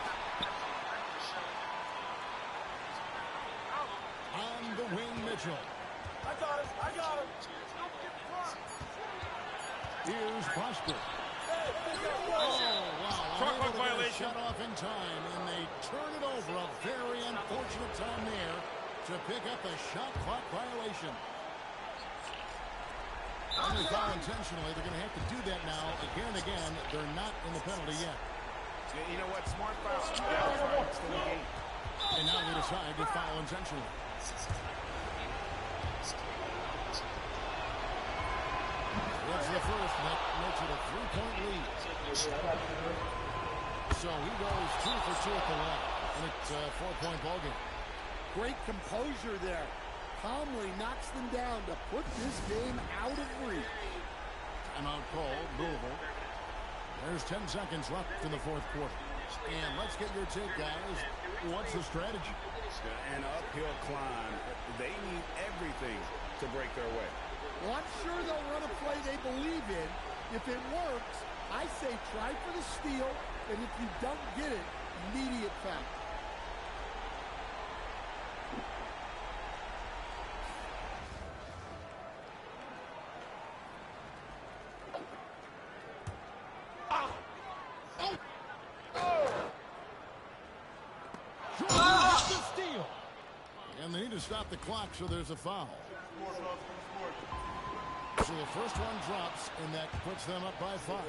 On the wing, Mitchell. I got him. Here's Prosper. Clock violation. Shut off in time, and they turn it over. A very unfortunate time there to pick up a shot clock violation. And they foul intentionally. They're going to have to do that now again and again. They're not in the penalty yet. You know what? Smart foul. Still the game. And now they decide to foul intentionally. It's the first that makes it a 3-point lead. So he goes 2 for 2 at the line. And it's a 4-point ballgame. Great composure there. Calmly knocks them down to put this game out of reach. Timeout called, Louisville. There's 10 seconds left in the fourth quarter. And let's get your take, guys. What's the strategy? An uphill climb. They need everything to break their way. Well, I'm sure they'll run a play they believe in. If it works, I say try for the steal, and if you don't get it, immediate foul. And they need to stop the clock, so there's a foul. So the first one drops, and that puts them up by 5.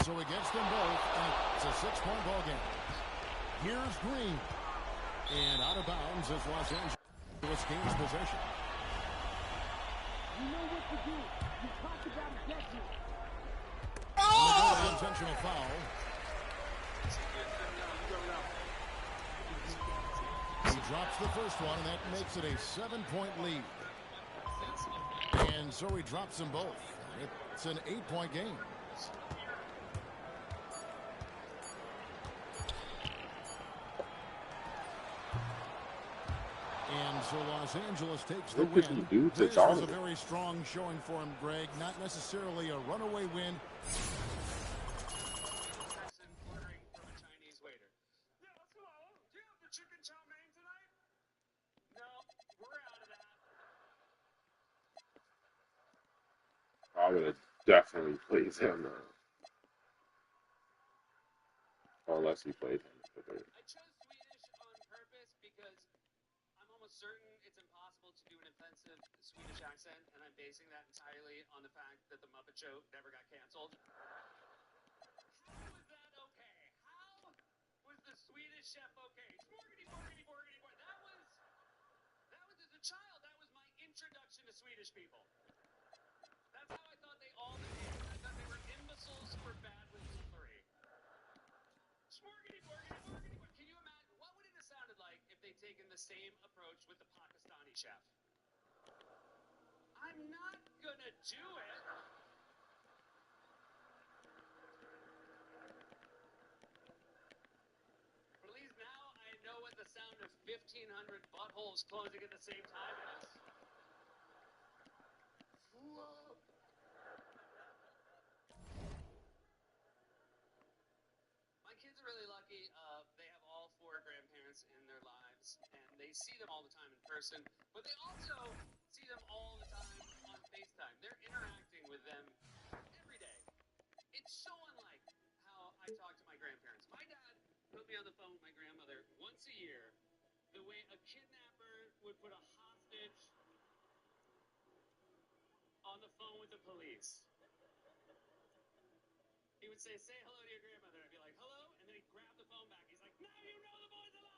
So he gets them both, and it's a 6-point ball game. Here's Green. And out of bounds as Los Angeles gains possession. You know what to do. You talk about it, get you. Intentional foul. He drops the first one, and that makes it a 7-point lead. And so he drops them both. It's an 8-point game. And so Los Angeles takes the win. This was a very strong showing for him, Greg. Not necessarily a runaway win. I would have definitely played him now. Unless he played him. I chose Swedish on purpose because I'm almost certain it's impossible to do an offensive Swedish accent, and I'm basing that entirely on the fact that The Muppet Show never got canceled. How was that okay? How was the Swedish chef okay? Smorgity, borgity, borgity, borgity. That was as a child. That was my introduction to Swedish people. That's how I thought they all behaved. I thought they were imbeciles for bad with cutlery. Smorgity, borgity, borgity, borgity. Can you imagine? What would it have sounded like if they'd taken the same approach with the Pakistani chef? I'm not gonna do it. But at least now I know what the sound of 1,500 buttholes closing at the same time is. Whoa. My kids are really lucky. They have all 4 grandparents in their lives, and they see them all the time in person, but they also see them all the time on FaceTime. They're interacting with them every day. It's so unlike how I talk to my grandparents. My dad put me on the phone with my grandmother once a year, the way a kidnapper would put a hostage on the phone with the police. He would say hello to your grandmother. I'd be like, hello, and then he'd grab the phone back. He's like, now you know the boy's alive.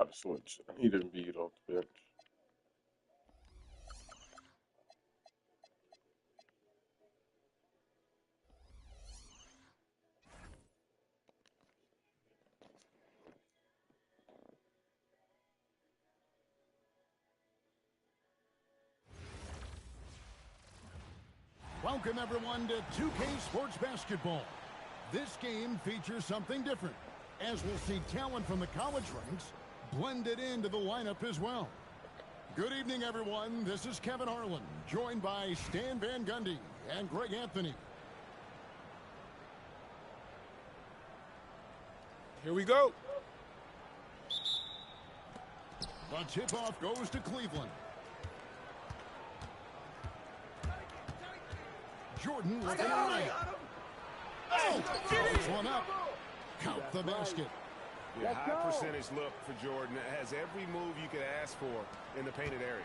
gotta switch. I need Embiid off the bench. Welcome, everyone, to 2K Sports Basketball. This game features something different, as we'll see talent from the college ranks blended into the lineup as well. Good evening, everyone. This is Kevin Harlan, joined by Stan Van Gundy and Greg Anthony. Here we go. The tip-off goes to Cleveland. Jordan looking right. Oh, throws one up. Count the basket. Yeah, high percentage look for Jordan. It has every move you could ask for in the painted area.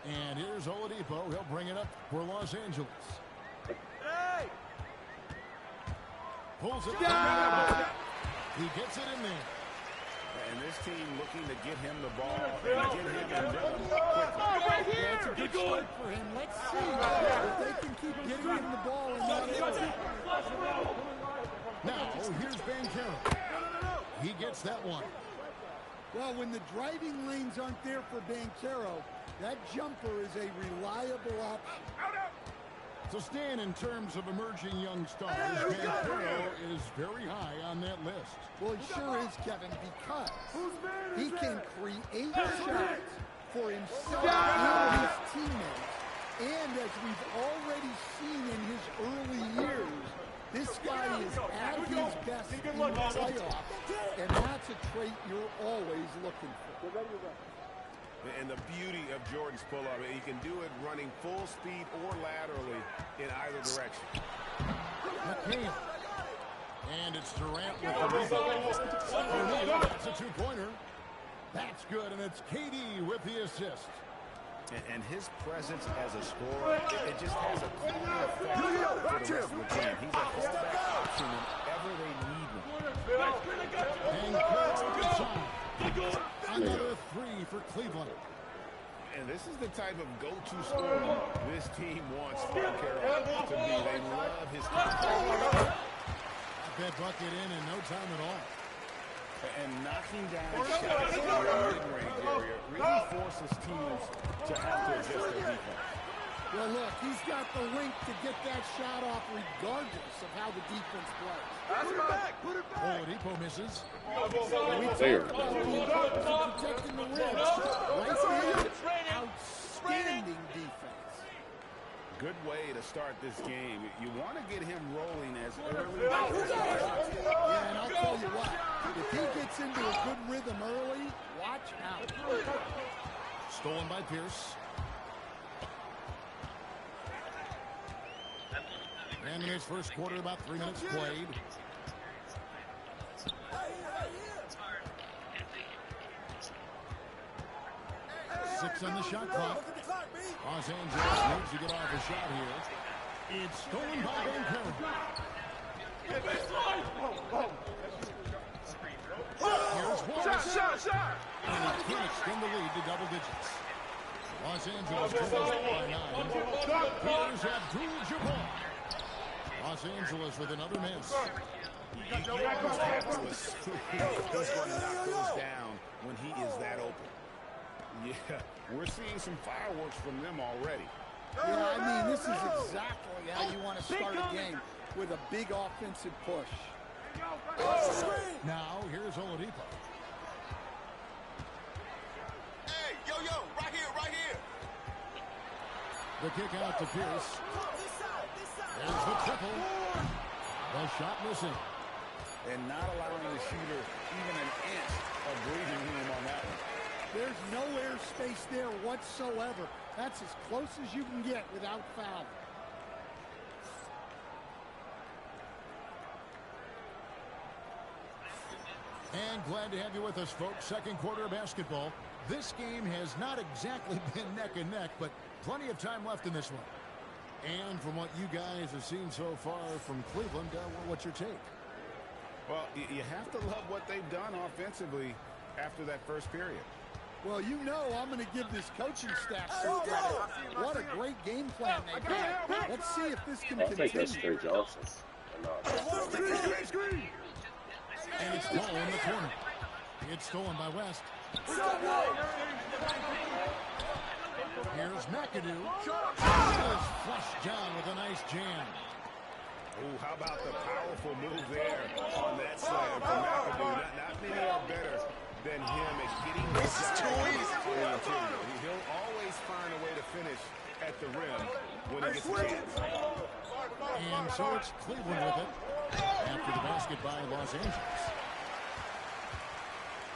And here's Oladipo. He'll bring it up for Los Angeles. Hey! Pulls it down. He gets it in there. And this team looking to get him the ball and get him in rhythm quickly. Right here! That's a good start for him. Let's see if they can keep getting him the ball in that area. Now, here's Banchero. He gets that one. Well, when the driving lanes aren't there for Banchero, that jumper is a reliable option. So, Stan, in terms of emerging young stars, Banchero is very high on that list. Well, he sure is, Kevin, because he can create shots for himself and his teammates. And as we've already seen in his early years, this guy is at his best in the playoffs, and that's a trait you're always looking for. And the beauty of Jordan's pull-up, he can do it running full speed or laterally in either direction. McCain. And it's Durant with the rebound. That's a two-pointer. That's good, and it's KD with the assist. And his presence as a scorer, it just has a calming effect for the rest of the team. He's a fallback option whenever they need one. And Carroll gets on. Another three for Cleveland. And this is the type of go-to scorer this team wants Carroll to be. They love his contact. That bucket in no time at all. And knocking down shots in the mid-range area really forces teams to have to adjust their defense. Well, look, he's got the link to get that shot off regardless of how the defense plays. Put it back! Put it back! Oladipo misses. We talked about the importance of protecting the rim. Right there, outstanding defense. Good way to start this game. You want to get him rolling as early as possible. Yeah, and I'll tell you what, if he gets into a good rhythm early, watch out. Stolen by Pierce. And in his first quarter, about 3 minutes played. Six on the shot clock. Los Angeles needs to get off a shot here. It's stolen by Banchero. Here's Wallace. Shot! And he can't extend the lead to double digits. Los Angeles trails by 9. Here's Abdul-Jabbar. Los Angeles with another miss. He's going to knock those down when he is that open. Yeah, we're seeing some fireworks from them already. Yeah, I mean, this is exactly how you want to start a game, with a big offensive push. Now, here's Oladipo. Hey, yo, right here. The kick out to Pierce. There's the triple. The shot missing. And not allowing the shooter even an inch of breathing room on that one. There's no airspace there whatsoever. That's as close as you can get without foul. And glad to have you with us, folks. Second quarter of basketball. This game has not exactly been neck and neck, but plenty of time left in this one. And from what you guys have seen so far from Cleveland, what's your take? Well, you have to love what they've done offensively. after that first period. Well, you know I'm going to give this coaching staff some credit. What a great game plan they've had. Let's see if this can continue. I think that's Trey Johnson. And it's ball in the corner. It's stolen by West. Here's McAdoo. Just flushed down with a nice jam. Oh, how about the powerful move there on that slam from McAdoo. Not many are better than him at getting the shot. Too easy. He'll always find a way to finish at the rim when he gets a chance. And so it's Cleveland with it after the basket by Los Angeles.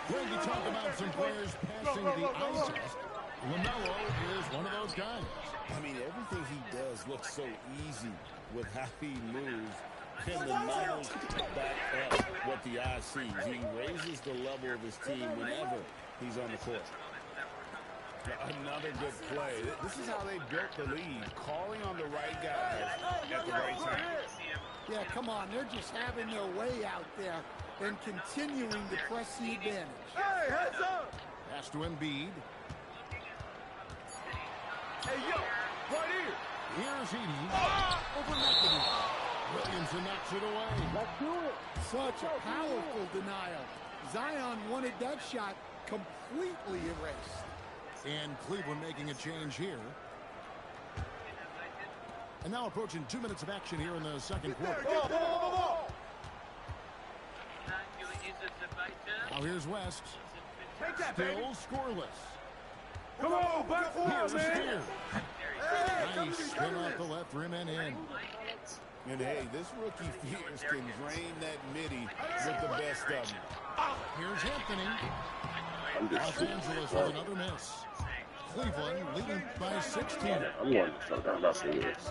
Greg, you talk about some players passing the eye test. LaMelo is one of those guys. I mean, everything he does looks so easy with how he moves. And the numbers back up what the eye sees. He raises the level of his team whenever he's on the court. Another good play. This is how they built the lead, calling on the right guys at the right time. Yeah, come on. They're just having their way out there and continuing to press the advantage. Hey, heads up! Pass to Embiid. Hey, yo, right here. Here's Edey. Over McAdoo. Williamson knocks it away. Let's do it. Such a powerful denial. Zion wanted that shot completely erased. And Cleveland making a change here. And now approaching 2 minutes of action here in the second quarter. Now here's West. Still scoreless. Come on, back for Here's man. Spear. Nice spin off the left rim and in. And hey, this rookie Fears can drain that midi with the best of them. Here's Anthony. Los Angeles with another miss. Cleveland leading by 16. I'm going to start that messing with this.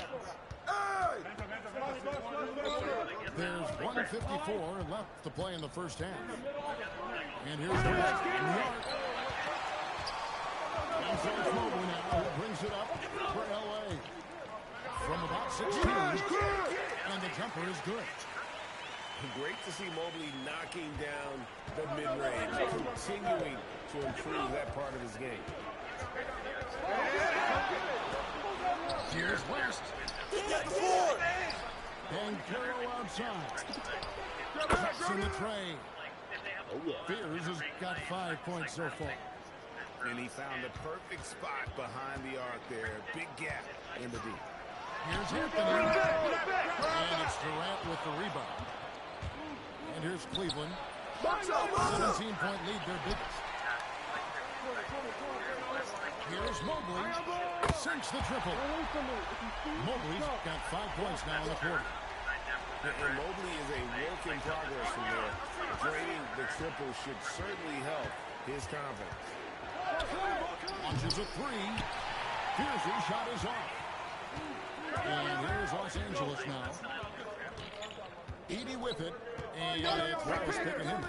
There's 1:54 left to play in the first half. And here's West in the arc. And so it's Mobley now who brings it up for LA. From about 16. And the jumper is good. Great to see Mobley knocking down the mid-range, continuing to improve that part of his game. Here's West. And Carroll outside. Cuts in the tray. Fears has got 5 points so far. And he found the perfect spot behind the arc there. Big gap in the deep. Here's Anthony. And it's Durant with the rebound. And here's Cleveland. 17-point lead, their biggest. Here's Mobley. Sinks the triple. Mobley's got 5 points now in the quarter. And Mobley is a work in progress from there. Draining the triple should certainly help his confidence. Launches a three. Fears' shot is off. And here's Los Angeles now. Edey with it. And it's Wallace picking him.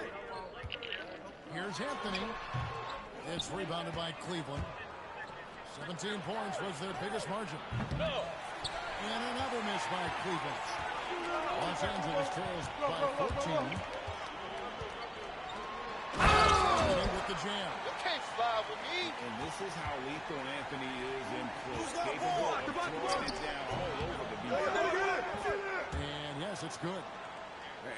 Here's Anthony. It's rebounded by Cleveland. 17 points was their biggest margin. And another miss by Cleveland. Los Angeles trails by 14. With the jam. You can't slide with me. And this is how lethal Anthony is in close, capable of throwing it down all over the beat. And yes, it's good.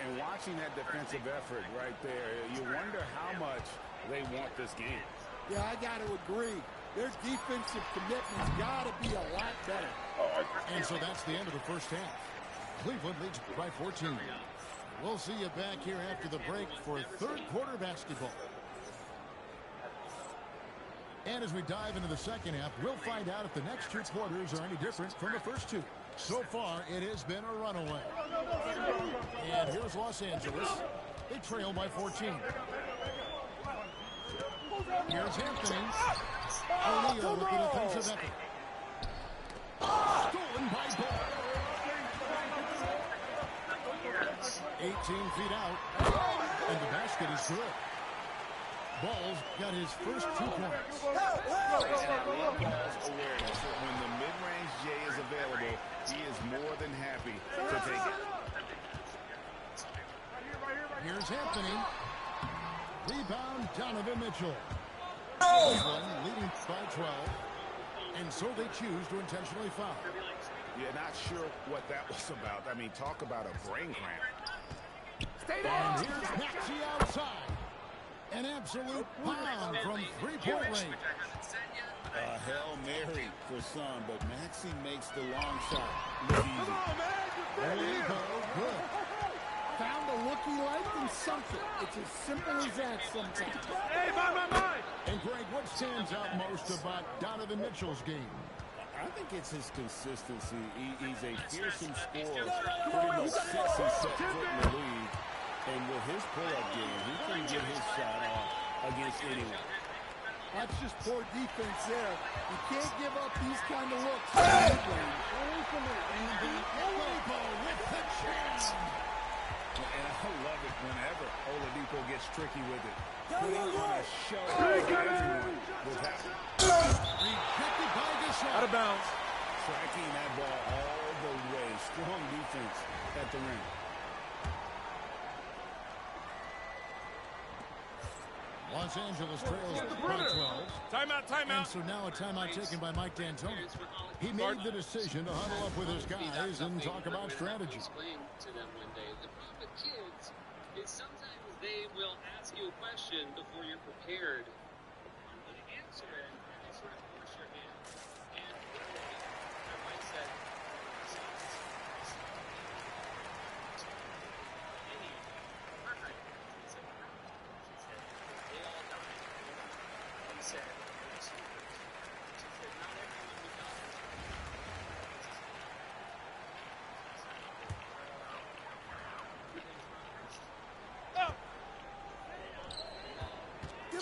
And watching that defensive effort right there, you wonder how much they want this game. Yeah, I got to agree. Their defensive commitment's got to be a lot better. And so that's the end of the first half. Cleveland leads by 14. We'll see you back here after the break for third quarter basketball. And as we dive into the second half, we'll find out if the next 2 quarters are any different from the first 2. So far, it has been a runaway. And here's Los Angeles. They trail by 14. Here's Anthony. O'Neal with the defensive effort. Stolen by Ball. 18 feet out. And the basket is good. Ball's got his first 2 points. And I love Ball's awareness that when the mid-range J is available, he is more than happy to take it. Here's Anthony. Rebound, Donovan Mitchell. Cleveland leading by 12. And so they choose to intentionally foul. Yeah, not sure what that was about. I mean, talk about a brain cramp. And here's Maxey outside. An absolute bomb from three-point range. A Hail Mary for some, but Maxey makes the long shot look easy. There you go. Good. Found a look he liked and sunk it. It's as simple as that sometimes. Hey, mine! And Greg, what stands out most about Donovan Mitchell's game? I think it's his consistency. He's a fearsome scorer. Pretty much since he set foot in the league. And with his pull-up game, he can get his shot off against anyone. That's just poor defense there. You can't give up these kind of looks. And the Oladipo with the chance. And I love it whenever Oladipo gets tricky with it. Putting on a show for everyone with that. Rejected by Gasol. Out of bounds. Tracking that ball all the way. Strong defense at the rim. Los Angeles trails by 12. Timeout. And so now a timeout taken by Mike D'Antoni. He made the decision to huddle up with his guys and talk about strategy. Explain to them one day. The problem with kids is sometimes they will ask you a question before you're prepared to answer it, and they sort of force your hand. And my wife said, they all died. He said, she said, not everyone would die.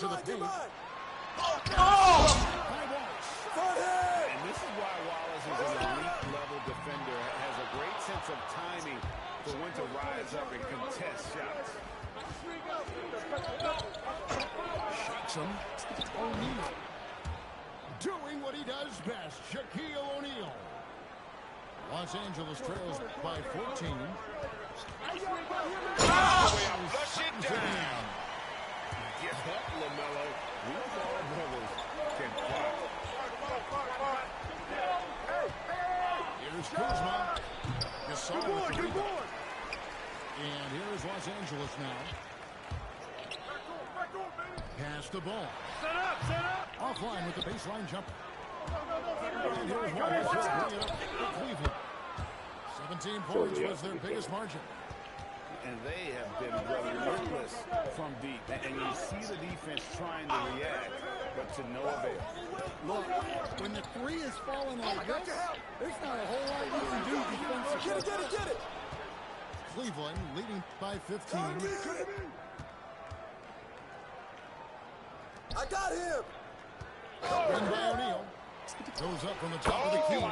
To the paint. And this is why Wallace is an elite-level defender. Has a great sense of timing for when to rise up and contest shots. Shakes him. O'Neal. Doing what he does best. Shaquille O'Neal. Los Angeles trails by 14. Flush it down. Get up, LaMelo. We all brothers can fly. Here's Kuzma. Gasol with the rebound. And here's Los Angeles now. Pass the ball. Set up. Offline with the baseline jumper. And here's Wallace to bring it up for Cleveland. 17 points was their biggest margin. And they have been relentless from deep. And you see the defense trying to react, but to no avail. Look, when the three is falling like this, there's not a whole lot you can do defensively. Get it! Cleveland leading by 15. I got him. Run by O'Neal. Goes up from the top of the key.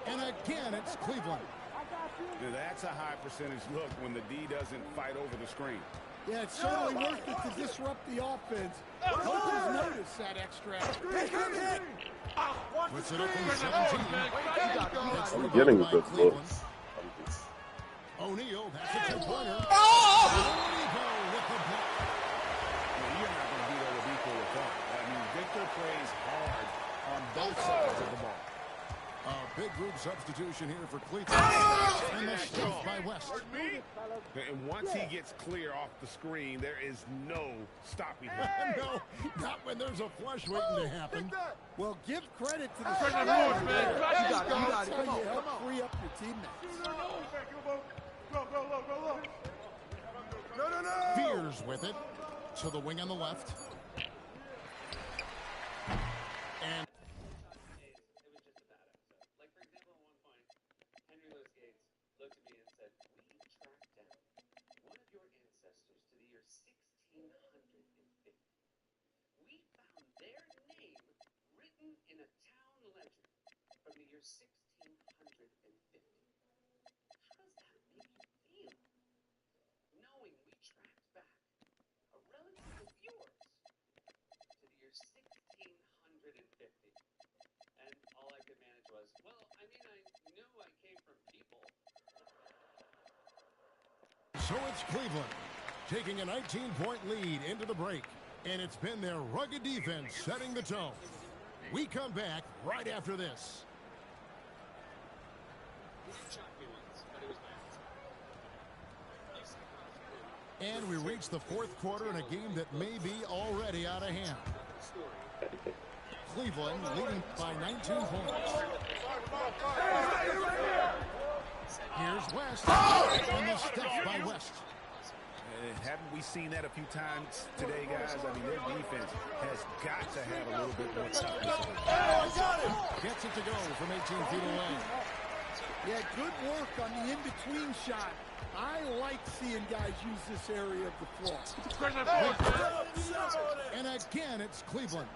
And again, it's Cleveland. Now, that's a high percentage look when the D doesn't fight over the screen. Yeah, it's certainly worth it to disrupt the offense. Coaches notice that extra. Puts it up in 17. I'm getting good looks. O'Neal, that's a two-pointer. Oladipo with the block. You're not going to beat Oladipo with that. I mean, Victor plays hard on both sides of the ball. A big group substitution here for Cleveland. And the stuff by West. And once he gets clear off the screen, there is no stopping him. No, not when there's a flush waiting to happen. Well, give credit to the Pressure on the boards, man. You got it. That's how you help free up your teammates. No. Fears with it to the wing on the left. And It was just a bad episode. Like, for example, at one point, Henry Louis Gates looked at me and said, "We tracked down one of your ancestors to the year 1650. We found their name written in a town legend from the year 1650. How does that make you feel? Knowing we tracked back a relative of yours to the year 1650. And all I could manage was, well, I mean, I knew I came from people. so it's Cleveland. taking a 19-point lead into the break. And it's been their rugged defense setting the tone. We come back right after this. And we reach the fourth quarter in a game that may be already out of hand. Cleveland leading by 19 points. Here's West. And the step by West. Haven't we seen that a few times today, guys? I mean, their defense has got to have a little bit more toughness. Gets it to go from 18 feet away. Yeah, good work on the in-between shot. I like seeing guys use this area of the floor. And again, it's Cleveland.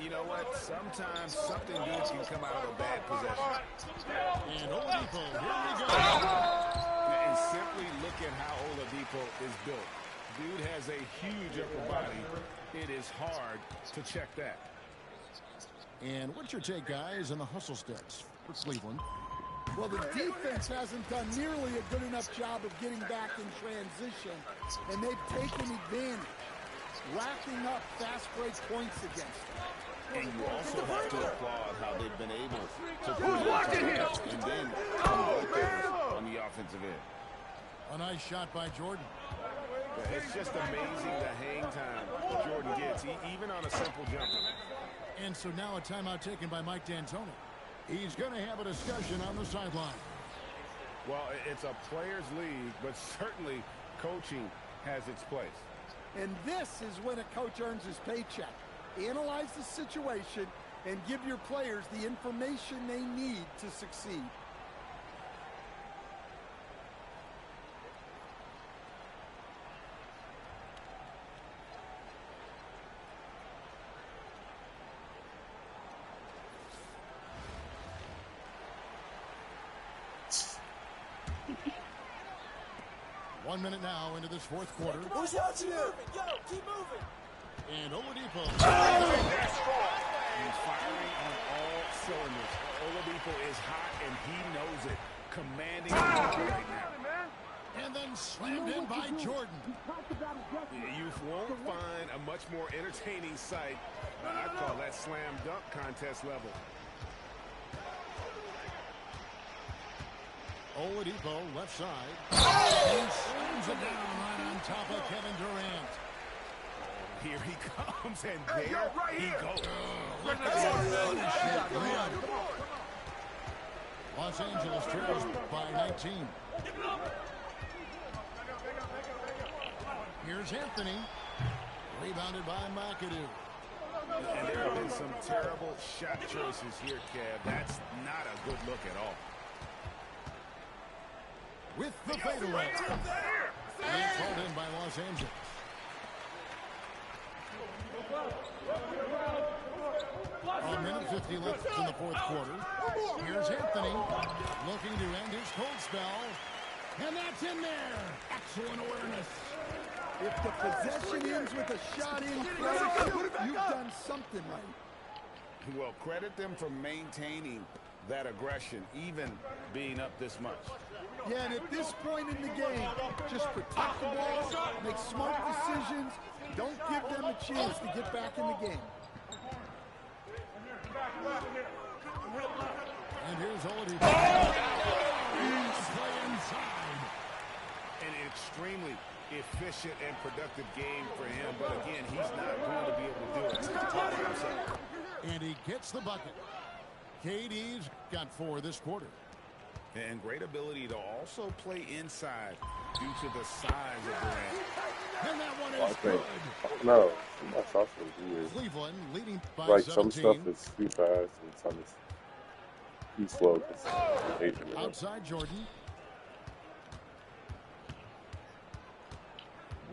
You know what? Sometimes something good can come out of a bad possession. And Oladipo, here we go. And simply look at how Oladipo is built. Dude has a huge upper body. It is hard to check that. And what's your take, guys, on the hustle steps for Cleveland? Well, the defense hasn't done nearly a good enough job of getting back in transition, and they've taken advantage, racking up fast break points against them. And you also have to applaud how they've been able to create and then convert those on the offensive end. A nice shot by Jordan. It's just amazing the hang time Jordan gets, even on a simple jumper. And so now a timeout taken by Mike D'Antoni. He's going to have a discussion on the sideline. Well, it's a players' league, but certainly coaching has its place. And this is when a coach earns his paycheck. Analyze the situation and give your players the information they need to succeed. One minute now into this fourth quarter. Who's watching it? Yo, keep moving. And Oladipo. He's firing on all cylinders. Oladipo is hot, and he knows it. Commanding the right now. And then slammed in by Jordan. You won't find a much more entertaining sight. I call that slam dunk contest level. Oladipo, left side. He slams it down right on top of Kevin Durant. Here he comes, and there he goes. Los Angeles trails by 19. Here's Anthony. Rebounded by McAdoo. And there have been some terrible shot choices here, Kev. That's not a good look at all. With the fadeaway. It's called in by Los Angeles. A minute 50 left in the fourth quarter. Here's Anthony looking to end his cold spell. And that's in there. Excellent awareness. If the possession ends with a shot in front, you've done something right. Well, credit them for maintaining that aggression, even being up this much. Yeah, and at this point in the game, just protect the ball, make smart decisions, don't give them a chance to get back in the game. And here's Oladipo. Play inside. An extremely efficient and productive game for him, but again, he's not going to be able to do it all by himself. And he gets the bucket. KD's got 4 this quarter. And great ability to also play inside due to the size of Durant. And that one is good. No, that's also weird. Cleveland leading by Like 17. some stuff is too fast and some is too slow. Outside Jordan.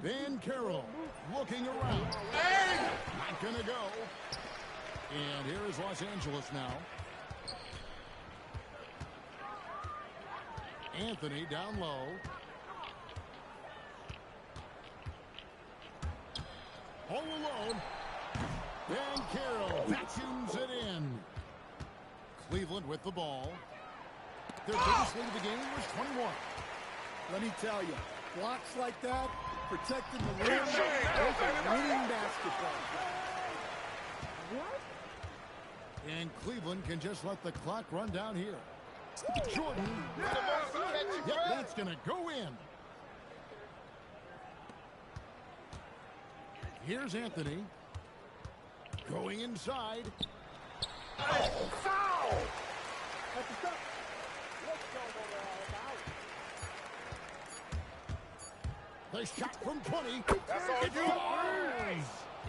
Van Carroll looking around. Not gonna go. And here is Los Angeles now. Anthony down low. All alone. Van Carroll vacuums it in. Cleveland with the ball. Their biggest lead of the game was 21. Let me tell you, blocks like that, protecting the rim. Those are winning basketball. And Cleveland can just let the clock run down here. Jordan. Yep, that's going to go in. Here's Anthony. Going inside. Foul! The shot from 20. That's all It you. falls!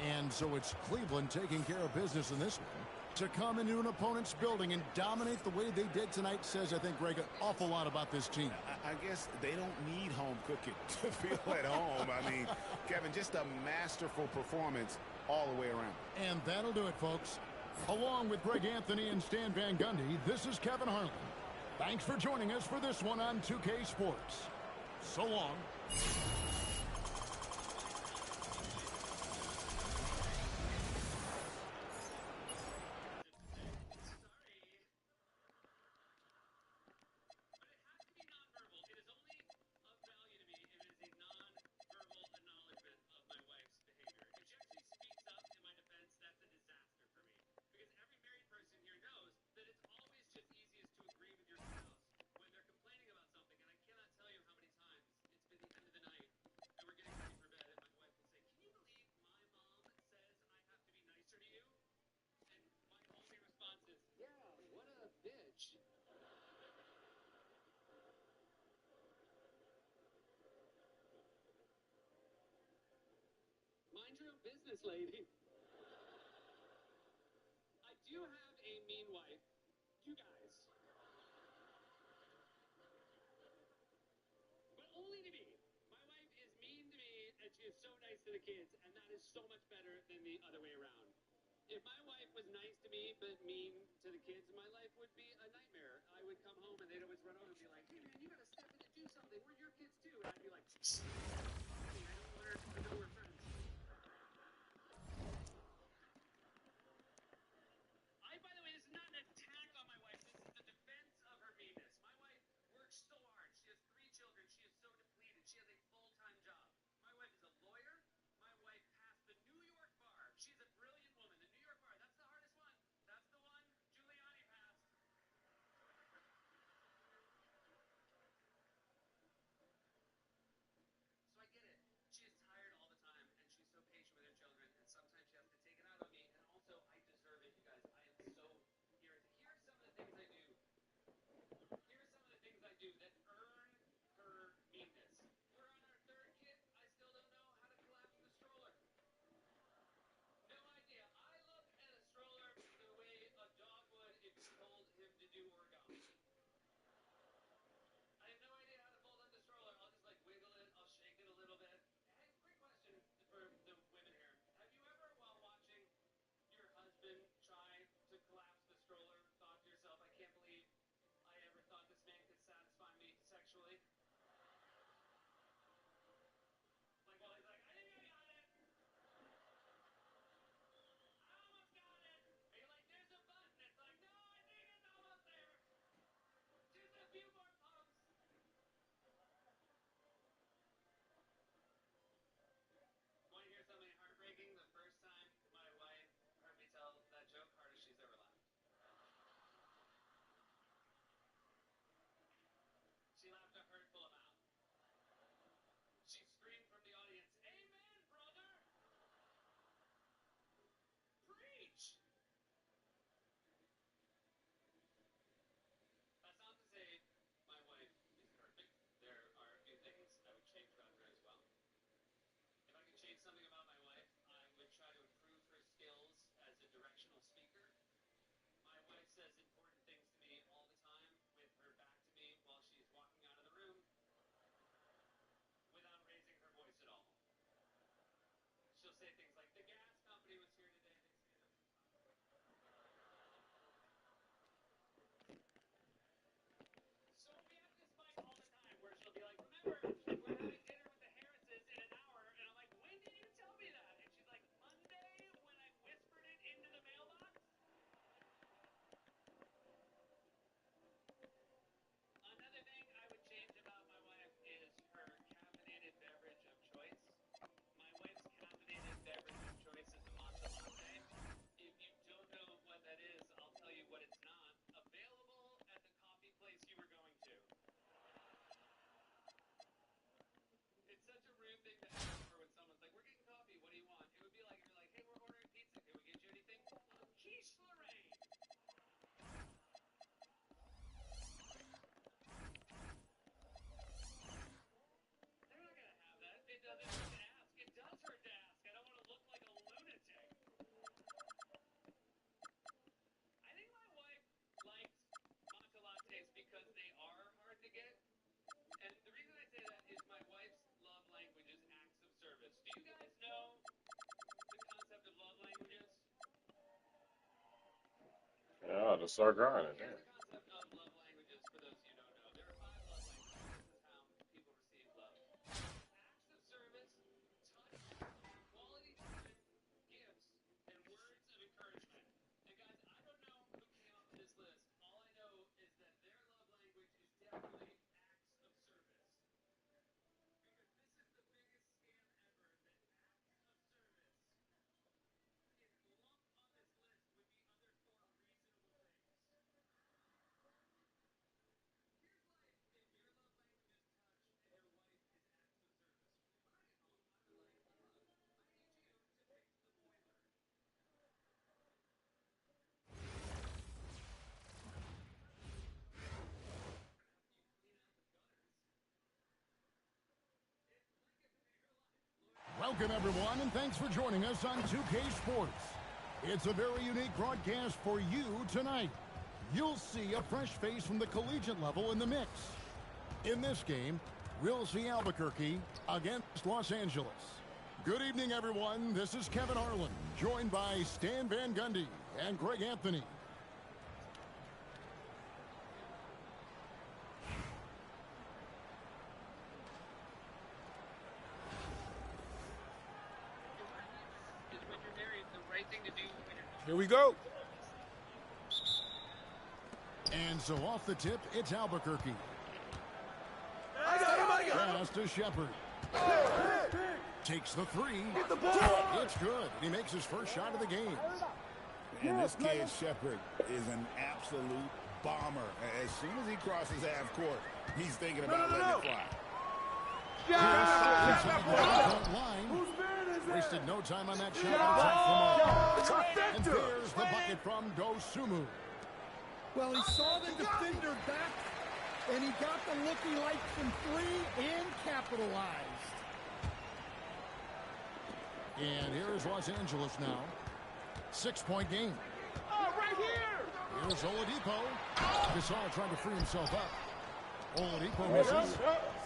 And so it's Cleveland taking care of business in this one. To come into an opponent's building and dominate the way they did tonight says, I think, Greg, an awful lot about this team. I guess they don't need home cooking to feel at home. I mean, Kevin, just a masterful performance all the way around. And that'll do it, folks. Along with Greg Anthony and Stan Van Gundy, this is Kevin Harlan. Thanks for joining us for this one on 2K Sports. So long. Mind your own business, lady. I do have a mean wife. You guys. But only to me. My wife is mean to me, and she is so nice to the kids, and that is so much better than the other way around. If my wife was nice to me but mean to the kids, my life would be a nightmare. I would come home and they'd always run over and be like, hey man, you gotta step in and do something. We're your kids too. And I'd be like, honey, I don't want her to know we're friends. By the way, this is not an attack on my wife. This is the defense of her meanness. My wife works so hard. She has 3 children. She is so depleted. She has a full-time job. My wife is a lawyer. My wife passed the New York bar. She's a brilliant woman. The New York bar, that's the hardest one. That's the one Giuliani passed. So I get it. She is tired all the time, and she's so patient with her children, and sometimes she has to take it out on me, and also I deserve it, you guys. I am so irritated. Here are some of the things I do. Here are some of the things I do that earn her meanness. We're on our 3rd kid. I still don't know how to collapse the stroller. No idea. I look at a stroller the way a dog would if you told him to do origami. I have no idea how to fold up the stroller. I'll just like wiggle it. I'll shake it a little bit. Hey, quick question for the women here. Have you ever, while watching your husband try to collapse the stroller, thought to yourself, I can't believe I ever thought this man could satisfy me sexually? Like while he's like, I think I got it. I almost got it. And you're like, there's a button. It's like, no, I think it's almost there. Just a few more pumps. Want to hear something heartbreaking? The first time my wife heard me tell that joke, hardest she's ever laughed. She laughed a hurtful amount. She screamed from the audience, amen, brother! Preach! That's not to say my wife is perfect. There are a few things I would change about her as well. If I could change something about my wife, I would try to improve her skills as a directional speaker. My wife says important things to me all the time with her back to me while she's walking out of the room without raising her voice at all. She'll say things like, the gas company was here today. So we have this fight all the time where she'll be like, remember, we're having dinner with the Harrises in an hour. And I'm like, when did you tell me that? And she's like, Monday when I whispered it into the mailbox. Another thing I would change about my wife is her caffeinated beverage of choice. Yeah, to start grinding. Here's the concept of love languages for those of you who don't know. There are 5 love languages. This is how people receive love. Acts of service, touch, quality time, gifts, and words of encouragement. And guys, I don't know who came up with this list. All I know is that their love language is definitely acts of service. Because this is the biggest scam ever, that acts of service is lumped on this list with the other 4 reasonable things. Welcome, everyone, and thanks for joining us on 2K Sports. It's a very unique broadcast for you tonight. You'll see a fresh face from the collegiate level in the mix. In this game, we'll see Albuquerque against Los Angeles. Good evening, everyone. This is Kevin Harlan, joined by Stan Van Gundy and Greg Anthony. Here we go. And so off the tip, it's Albuquerque. I got him. Pass to Shepard. Takes the 3. Get the ball. It's good. He makes his first shot of the game. And this kid, Shepard, is an absolute bomber. As soon as he crosses half court, he's thinking about letting it fly. Wasted no time on that shot. And there's the bucket from Dosumu. Well, he saw the defender back, and he got the looky light from 3 and capitalized. And here's Los Angeles now. 6-point game. Oh, right here. Here's Oladipo. Gasol trying to free himself up. Oladipo misses.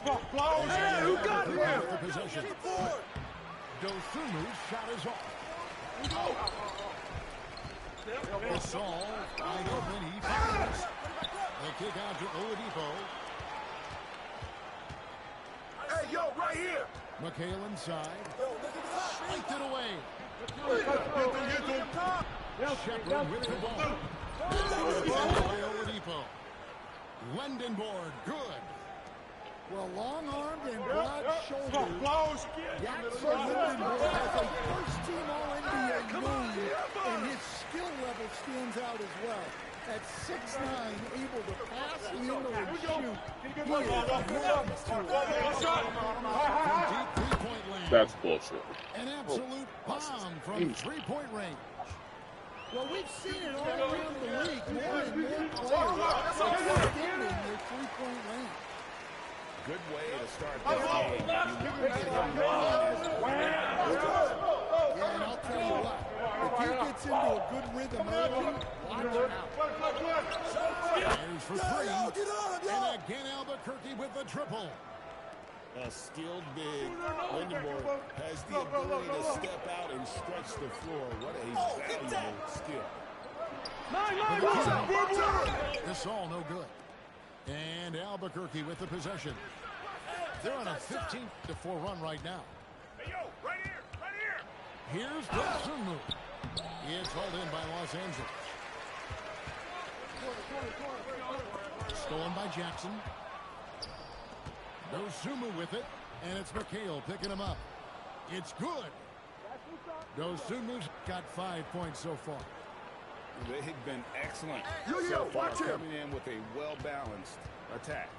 Hey, who got him? The possession. Dosumu's shot is off. Gasol wide open. He fires. They kick out to Oladipo. Hey, yo, right here. McHale inside. Spiked it away. Shepard with the ball. Oladipo. Lendenborg, good. Well, long-armed and broad-shouldered, Jackson Lendenborg has a first-team All-NBA name, and his skill level stands out as well. At 6'9", able to pass, handle, and shoot, he is enormous to Deep three-point land. That's bullshit. An absolute bomb from three-point range. Well, we've seen it all around the league. More and more players extending their three-point range. Good way to start this game. You want to get him running. Yeah, and I'll tell you what, if he gets into a good rhythm early, watch him out. Here's for 3. And again, Albuquerque with the triple. A skilled big Lindenborg has the ability to step out and stretch the floor. What a valuable skill. This all no good. And Albuquerque with the possession. They're on a 15-4 run right now. Hey, yo, right here. Here's Dosumu. It's hauled in by Los Angeles. Stolen by Jackson. Dosumu with it, and it's McHale picking him up. It's good. Dosumu's got 5 points so far. They've been excellent Yo, so far, watch him. coming in with a well-balanced attack.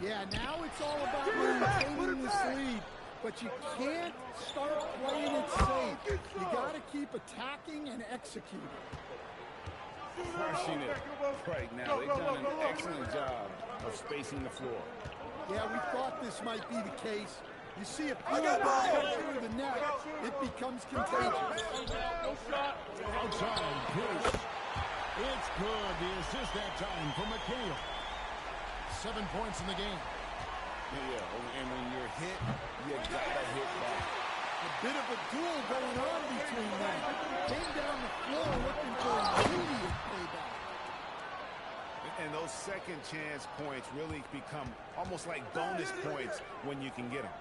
Yeah, now it's all about maintaining this lead, but you can't start playing it safe. You got to keep attacking and executing. Crushing it right now. They've done an excellent job of spacing the floor. Yeah, we thought this might be the case. You see a few of them come through the net, it becomes contagious. Outside, Pierce. It's good. The assist that time for McHale. 7 points in the game. Yeah, and when you're hit, you gotta hit back. A bit of a duel going on between them. Came down the floor looking for immediate payback. chance points really become almost like bonus points when you can get them.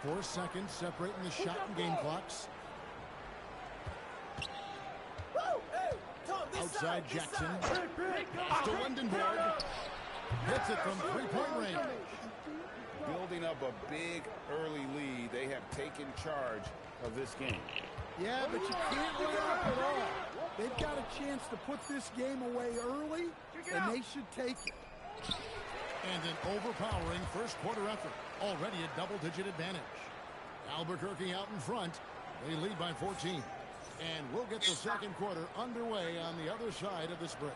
4 seconds separating the shot and game clocks. Outside Jackson. To Lindenberg. Hits it from three-point range. Building up a big early lead. They have taken charge of this game. Yeah, but you can't let up at all. They've got a chance to put this game away early, and they should take it. And an overpowering first quarter effort. Already a double-digit advantage. Albuquerque out in front. They lead by 14. And we'll get the second quarter underway on the other side of this break.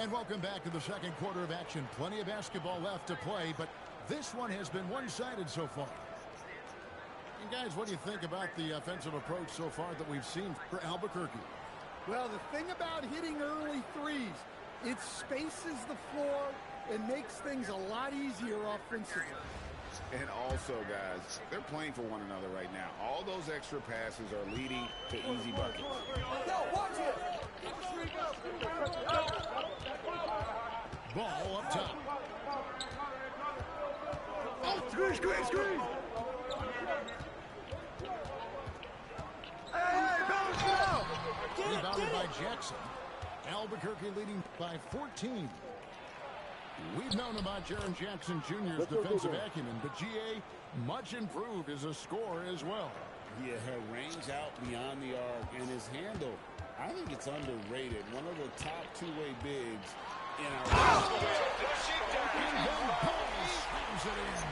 And welcome back to the second quarter of action. Plenty of basketball left to play, but this one has been one-sided so far. And guys, what do you think about the offensive approach so far that we've seen for Albuquerque? Well, the thing about hitting early threes, it spaces the floor and makes things a lot easier offensively. And also, guys, they're playing for one another right now. All those extra passes are leading to easy buckets. Watch it! Ball up top. Oh, screen! Hey, bounce it out! Rebounded by Jackson. Albuquerque leading by 14. We've known about Jaren Jackson Jr.'s defensive acumen, but GA much improved as a scorer as well. Yeah, her range out beyond the arc and his handle, I think it's underrated. One of the top two-way bigs in our Slams it in.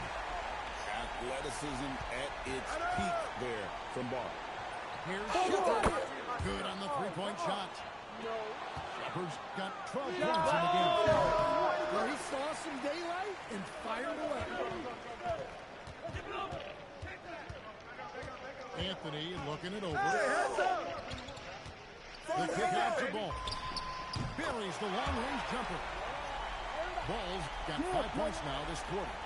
athleticism at its peak there from Ball. Here's Shepard. Good on the three-point shot. Shepard's got 12 points in the game. Well, he saw some daylight and fired away. Anthony looking it over. The kick out to Ball. Buries the long-range jumper. Ball's got 5 points now this quarter.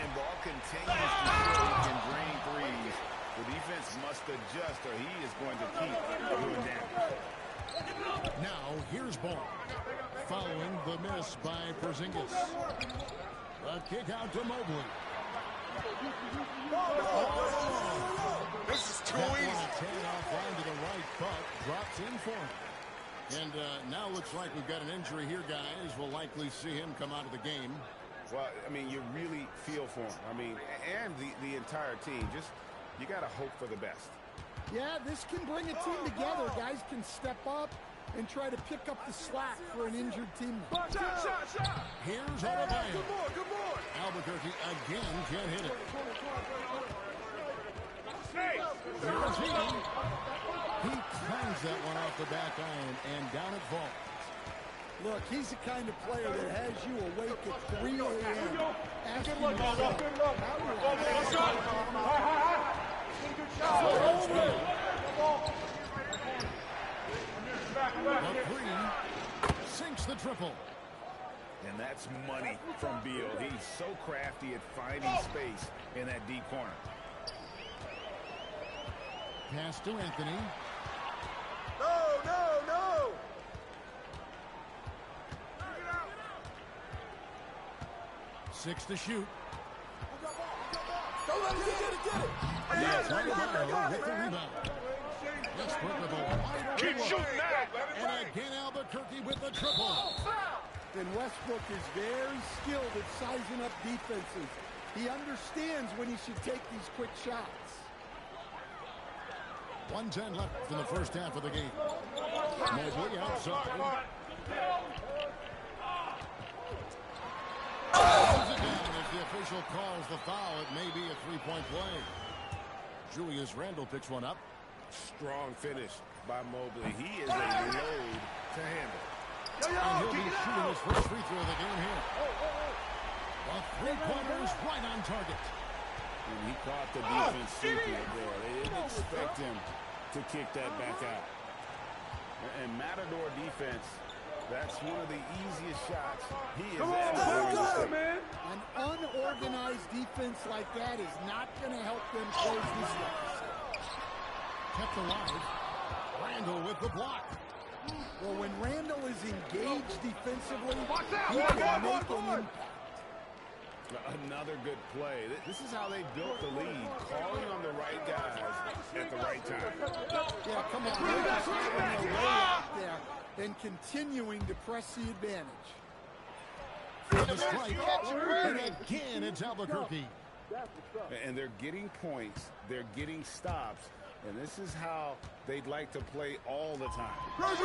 And Ball continues to show he can drain threes. The defense must adjust or he is going to keep doing damage. Now, here's Ball. Following the miss by Porzingis. The kick out to Mobley. This is too That easy. one tan off line to the right, but drops in for him. And now looks like we've got an injury here, guys. We'll likely see him come out of the game. Well, I mean, you really feel for him. I mean, and the entire team. Just, you got to hope for the best. Yeah, this can bring a team together. Guys can step up and try to pick up the slack for an injured team. Shot! Here's Adebayo. Good board. Albuquerque again can't hit it. Here's he. He clangs that one off the back iron, and down it falls. Look, he's the kind of player that has you awake at 3 a.m. asking yourself, McGreen sinks the triple. And that's money from Beal. He's so crafty at finding space in that deep corner. Pass to Anthony. No! 6 to shoot. Don't let him get it! Yes, Adebayo with the rebound. Westbrook with a wide open look. And again Albuquerque with the triple. and Westbrook is very skilled at sizing up defenses. He understands when he should take these quick shots. 1:10 left in the first half of the game. Mobley outside. Pulls it down as the official calls the foul. It may be a three-point play. Julius Randle picks one up. Strong finish by Mobley. He is a load to handle. And he'll be shooting his first free throw of the game here. The three-pointer is right on target. And he caught the defense sleeping there. They didn't expect him to kick that back out. And Matador defense, that's one of the easiest shots he has ever seen. An unorganized defense like that is not going to help them close this deficit. kept alive. Randall with the block. Well, when Randall is engaged defensively, he can make an impact. Another good play. This is how they built the lead, calling on the right guys at the right time. Yeah, come on. They're just having a layup there and continuing to press the advantage. For the strike, and again it's Albuquerque. And they're getting points, they're getting stops, and this is how they'd like to play all the time. Great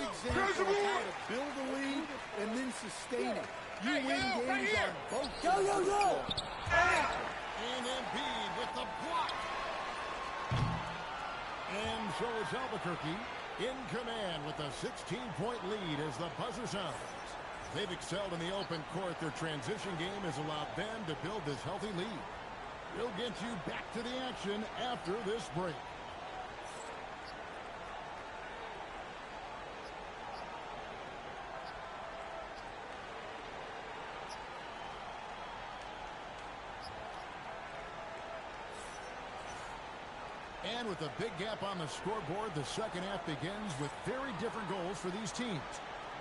example of how to build a lead and then sustain it. You win games on both sides. Go! And Embiid with the block. And so it's Albuquerque in command with a 16-point lead as the buzzer sounds. They've excelled in the open court. Their transition game has allowed them to build this healthy lead. We'll get you back to the action after this break. And with a big gap on the scoreboard, the second half begins with very different goals for these teams.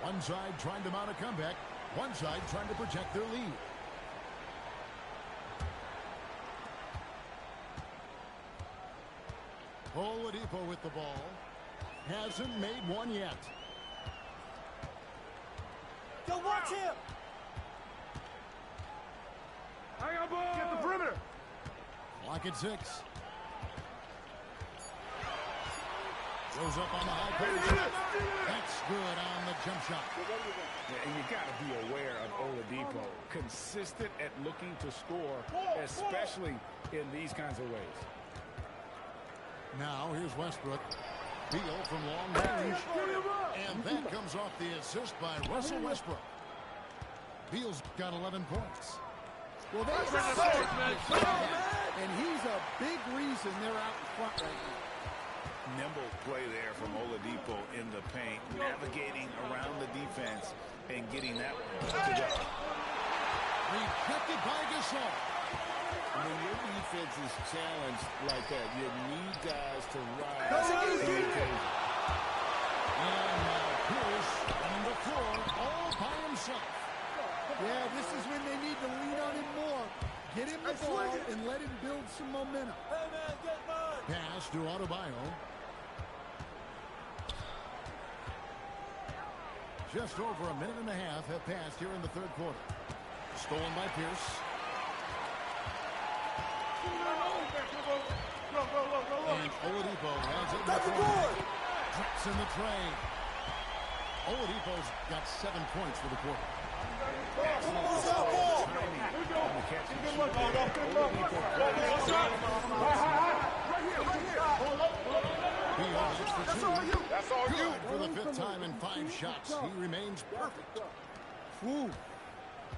One side trying to mount a comeback, one side trying to protect their lead. Oladipo with the ball. Hasn't made one yet. Go watch him! I got ball! Get the perimeter! Clock at 6. Goes up on the high post. That's good on the jump shot. Yeah, and you got to be aware of Oladipo. Consistent at looking to score, especially in these kinds of ways. Now here's Westbrook. Beal from long range. And that comes off the assist by Russell Westbrook. Beal's got 11 points. Well, that's and he's a big reason they're out in front right now. Nimble play there from Oladipo in the paint, navigating around the defense and getting that one to go. Rejected by Gasol. When your defense is challenged like that, you need guys to rise to the occasion. And now Pierce on the floor all by himself. Yeah, this is when they need to lean on him more. Get him the ball and let him build some momentum. Pass to Adebayo. Just over a minute and a half have passed here in the third quarter. Stolen by Pierce. And Oladipo has it in the corner. Traps in the tray. Oladipo's got 7 points for the quarter. That's all you. For the 5th time in 5 shots, he remains perfect. Whew.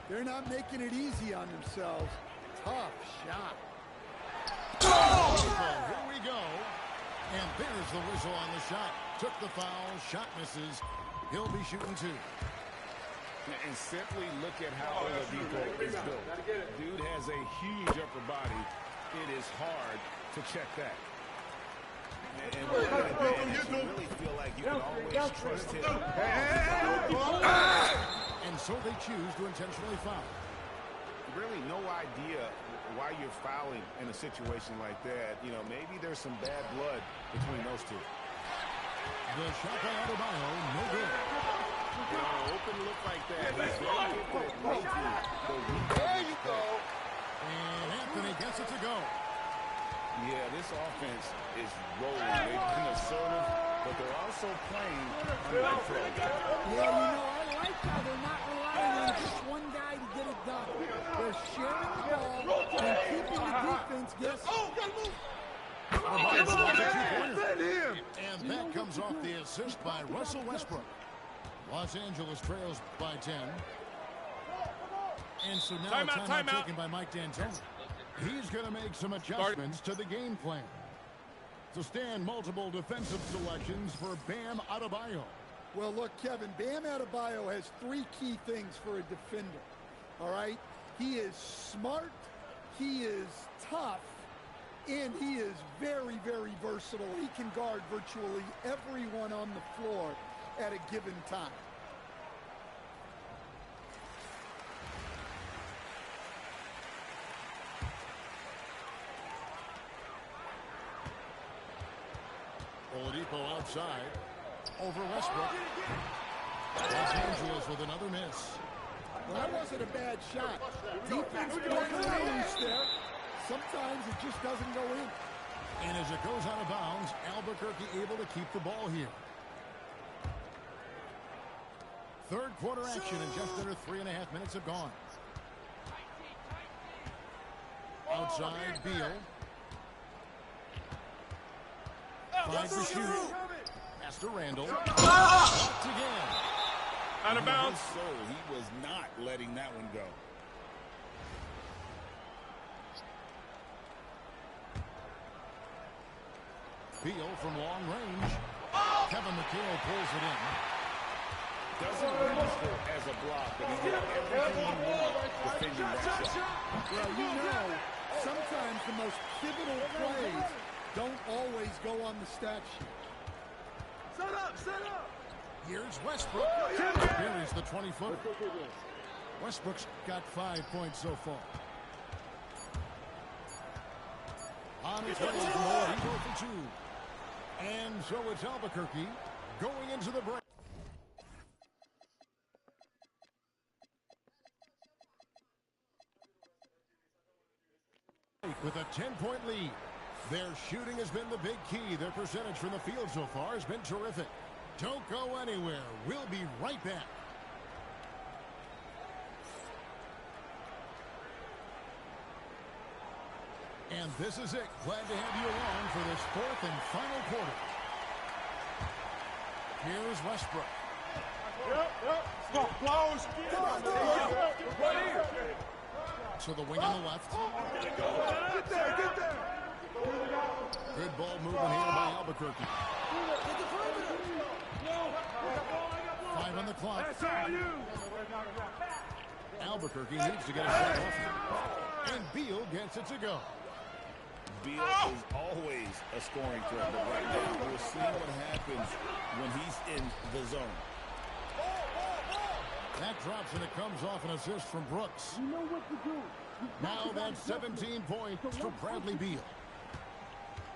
They're not making it easy on themselves. Tough shot. Here we go. And there's the whistle on the shot. Took the foul. Shot misses. He'll be shooting 2. And simply look at how Oladipo is built. Dude has a huge upper body. It is hard to check that. And with that advantage, you really feel like you can always trust him. And so they choose to intentionally foul. Really no idea why you're fouling in a situation like that. You know, maybe there's some bad blood between those two. The shot by Adebayo, no good. You know, an open look like that. He's very good at making the rebound. There you go. And Anthony gets it to go. Yeah, this offense is rolling. They've been assertive, but they're also playing under control. Yeah, you know, I like how they're not relying on just one guy to get it done. They're sharing the ball and keeping the defense guessing. And that comes off the assist by Russell Westbrook. Los Angeles trails by 10. And so now timeout taken by Mike D'Antoni. He's going to make some adjustments to the game plan. To stand multiple defensive selections for Bam Adebayo. Well, look, Kevin, Bam Adebayo has 3 key things for a defender. All right? He is smart, he is tough, And he is very, very versatile. He can guard virtually everyone on the floor at a given time. Oladipo outside. Over Westbrook. Los Angeles with another miss. Well, that wasn't a bad shot. Defense playing loose there. Sometimes it just doesn't go in. And as it goes out of bounds, Albuquerque able to keep the ball here. Third quarter action and just under 3.5 minutes have gone. Outside, Beal. Finds the shooter. Pass to Randall. Blocked again. Out of bounds. So he was not letting that one go. Beal from long range. Kevin McHale pulls it in. Doesn't register as a block, but he's got everything he wants defending that shot. Well, you know, sometimes the most pivotal plays don't always go on the stat sheet. Set up, set up. Here's Westbrook. Buries the 20-footer. Westbrook's got 5 points so far. On his way to the board, he's 0 for 2. And so it's Albuquerque going into the break. With a 10-point lead. Their shooting has been the big key. Their percentage from the field so far has been terrific. Don't go anywhere. We'll be right back. And this is it. Glad to have you along for this fourth and final quarter. Here's Westbrook. To the wing on the left. Get there. Good ball movement here by Albuquerque. 5 on the clock. Albuquerque needs to get a shot off. And Beal gets it to go. Beal is always a scoring threat, but right now we're seeing what happens when he's in the zone. That drops and it comes off an assist from Brooks. You know what to do. Now that's 17 points for Bradley Beal.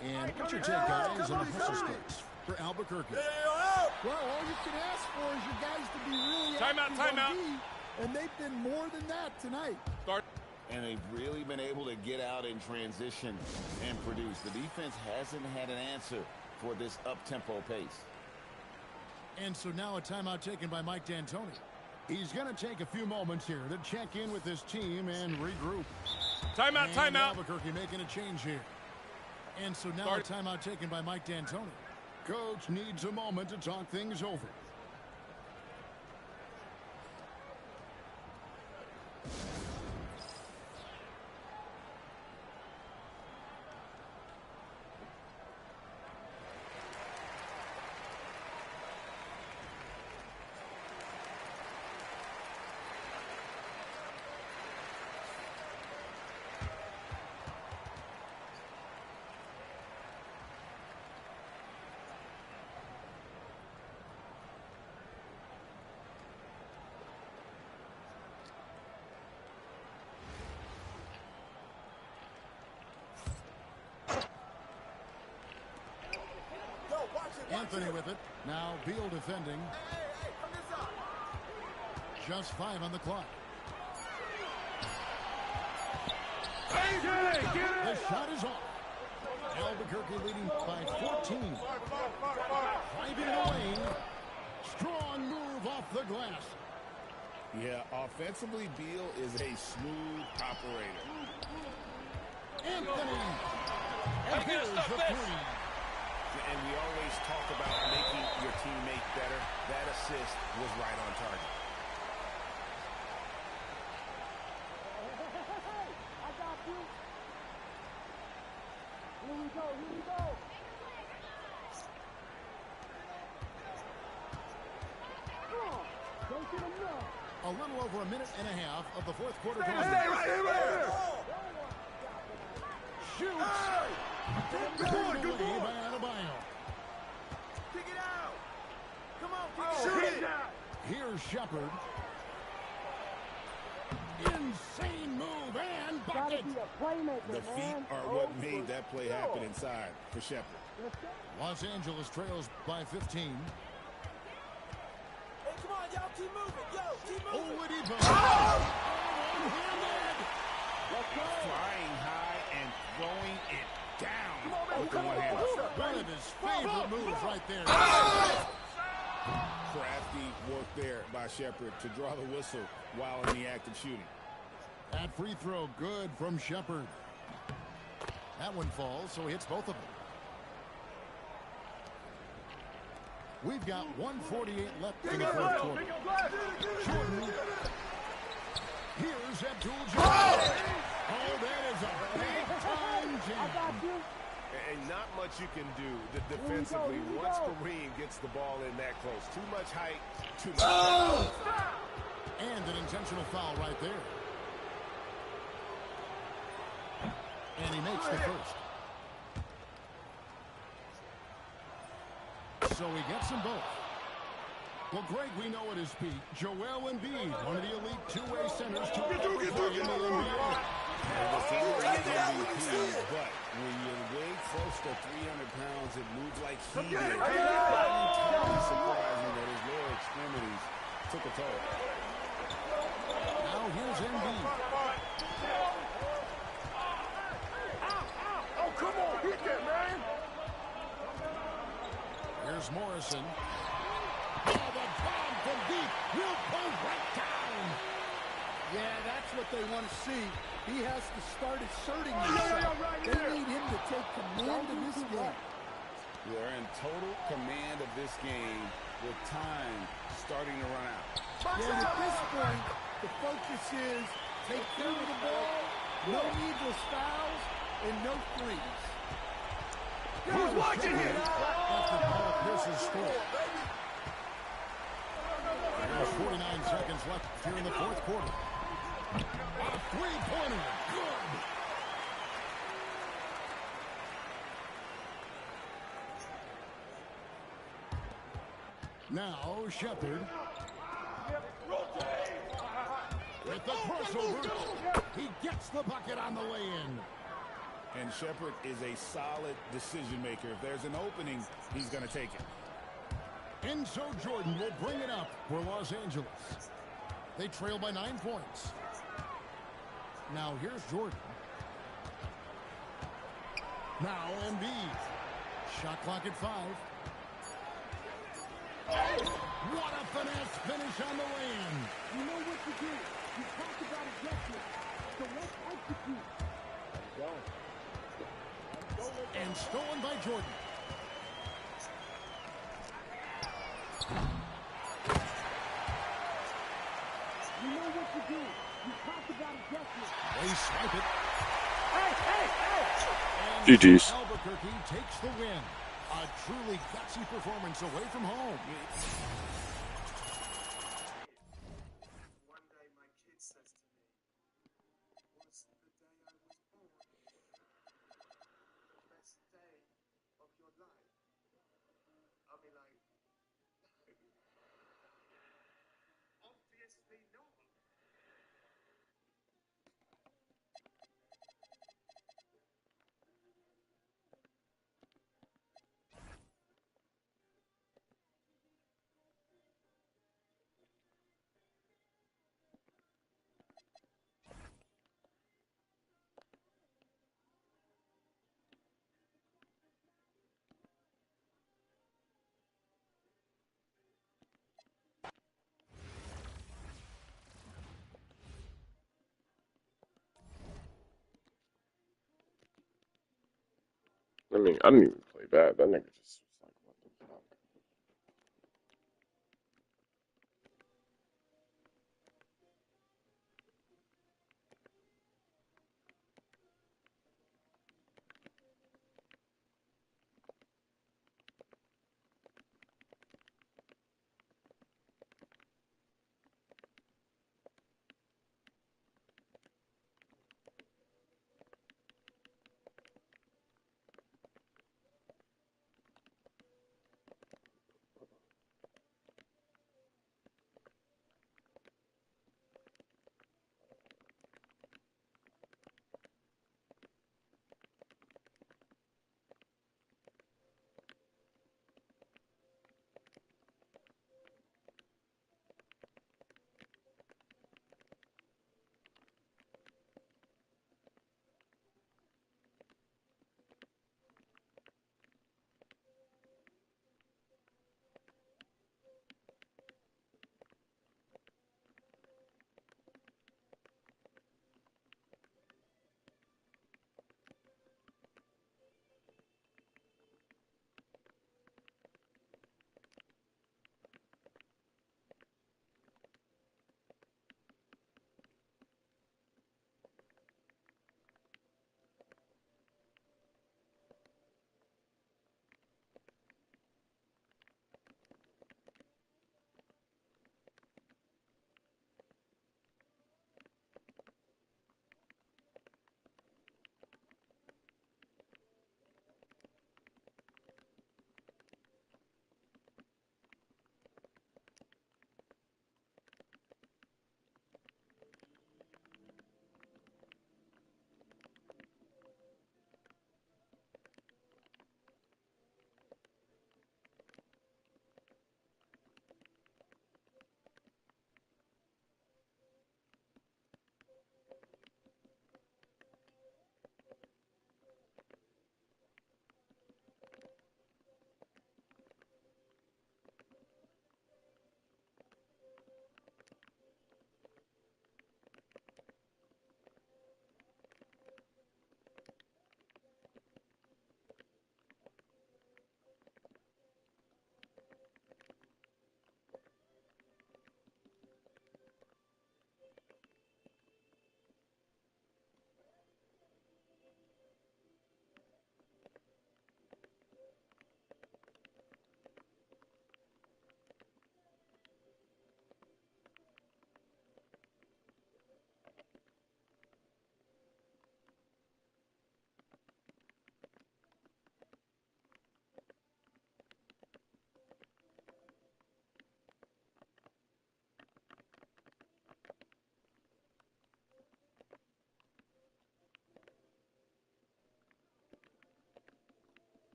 And what's your take, guys, on the hustle stakes for Albuquerque? Well, all you can ask for is your guys to be really active on D, and they've been more than that tonight. And they've really been able to get out in transition and produce. The defense hasn't had an answer for this up-tempo pace. And so now a timeout taken by Mike D'Antoni. He's going to take a few moments here to check in with his team and regroup. Timeout. Albuquerque making a change here. And so now a timeout taken by Mike D'Antoni. Coach needs a moment to talk things over. Anthony with it. Now Beal defending. Just 5 on the clock. The shot is off. Albuquerque leading by 14. Driving the lane. Strong move off the glass. Yeah, offensively, Beal is a smooth operator. Anthony. And here's the 3. And we always talk about making your teammate better. That assist was right on target. I got you. Here we go. Don't get enough. A little over a minute and a half of the fourth quarter. Stay right here. Shoots. Shepard. Insane move and bucket. The feet are what made that play happen inside for Shepard. Los Angeles trails by 15. Hey, come on, y'all, keep moving. Yo, keep moving. Oladipo. Flying high and throwing it down with the one hand. One of his favorite moves right there. Crafty work there by Shepard to draw the whistle while in the act of shooting. That free throw good from Shepard. That one falls, so he hits both of them. We've got 1:48 left in the fourth quarter. Jordan. Here's Abdul-Jabbar. Oh, that is a big-time jam. And not much you can do defensively once Kareem gets the ball in that close. Too much height, too much height. And an intentional foul right there. And he makes the first. So he gets them both. Well, Greg, we know at his peak, Joel Embiid, one of the elite two-way centers to ever play in the NBA. The former league MVP, but when you weigh close to 300 pounds, it moves like he did. Entirely surprising that his lower extremities took a toll. Now here's Embiid. Oh, come on, hit that, man. Here's Morrison. Oh, the bomb from deep will go right down. Yeah, that's what they want to see. He has to start asserting himself. They need him to take command of this game. They're in total command of this game with time starting to run out. Yeah, at this point, the focus is take care of the ball, no needless fouls, and no threes. Who's watching here? After Paul Pierce's score. There's 49 seconds left here in the fourth quarter. A three-pointer. Good. Now Shepard. With the crossover. He gets the bucket on the way-in. And Shepard is a solid decision maker. If there's an opening, he's going to take it. And so Jordan will bring it up for Los Angeles. They trail by 9 points. Now here's Jordan. Now Embiid. Shot clock at 5. What a finesse finish on the lane. You know what to do. You talked about adjustment. So let's execute. And stolen by Jordan. You know what to do. You talked about adjustment. They swipe it. And GG's. Albuquerque takes the win. A truly gutsy performance away from home. One day my kid says to me, "Was the day I was born the best day of your life?" I'll be like, obviously not. I mean, I didn't even play bad. That nigga just was like, what the fuck?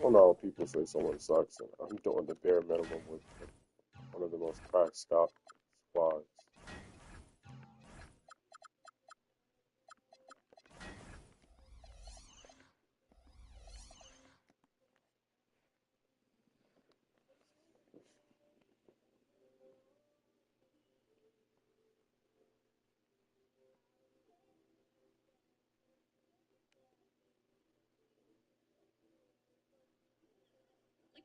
don't know. People say someone sucks, and I'm doing the bare minimum with one of the most cracked squads. Like,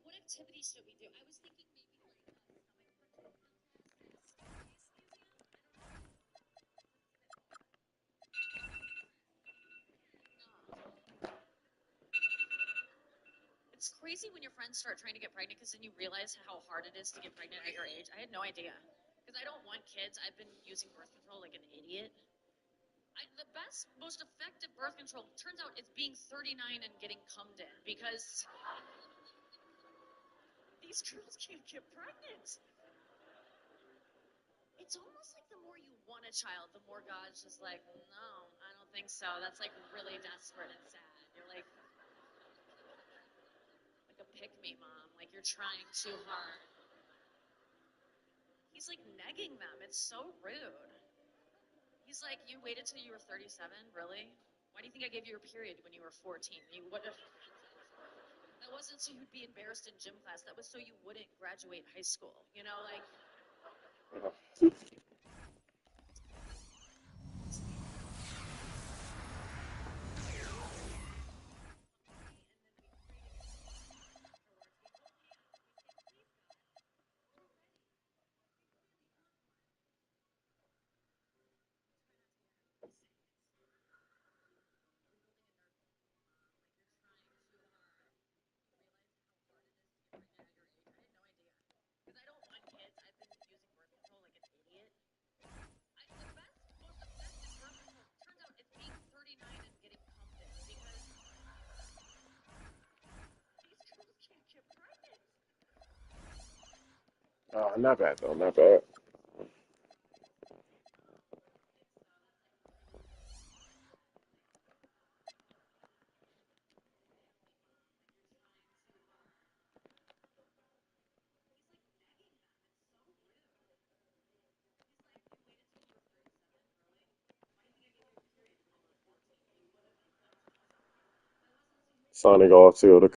what activities should we do? I was thinking maybe it's crazy when your friends start trying to get pregnant because then you realize how hard it is to get pregnant at your age. I had no idea. Because I don't want kids. I've been using birth control like an idiot. The best, most effective birth control turns out it's being 39 and getting cummed in because these girls can't get pregnant. It's almost like the more you want a child, the more God's just like, no, I don't think so. That's like really desperate and sad. You're like a pick-me mom, like you're trying too hard. He's like negging them. It's so rude. He's like, you waited till you were 37? Really? Why do you think I gave you your period when you were 14? You would have. That wasn't so you'd be embarrassed in gym class. That was so you wouldn't graduate high school. You know, like. Because I don't want kids. I've been using birth control like an idiot. The best, most effective birth control turns out it's being 39 and getting cummed in because these girls can't get pregnant. Not bad though, not bad. Signing off, see you.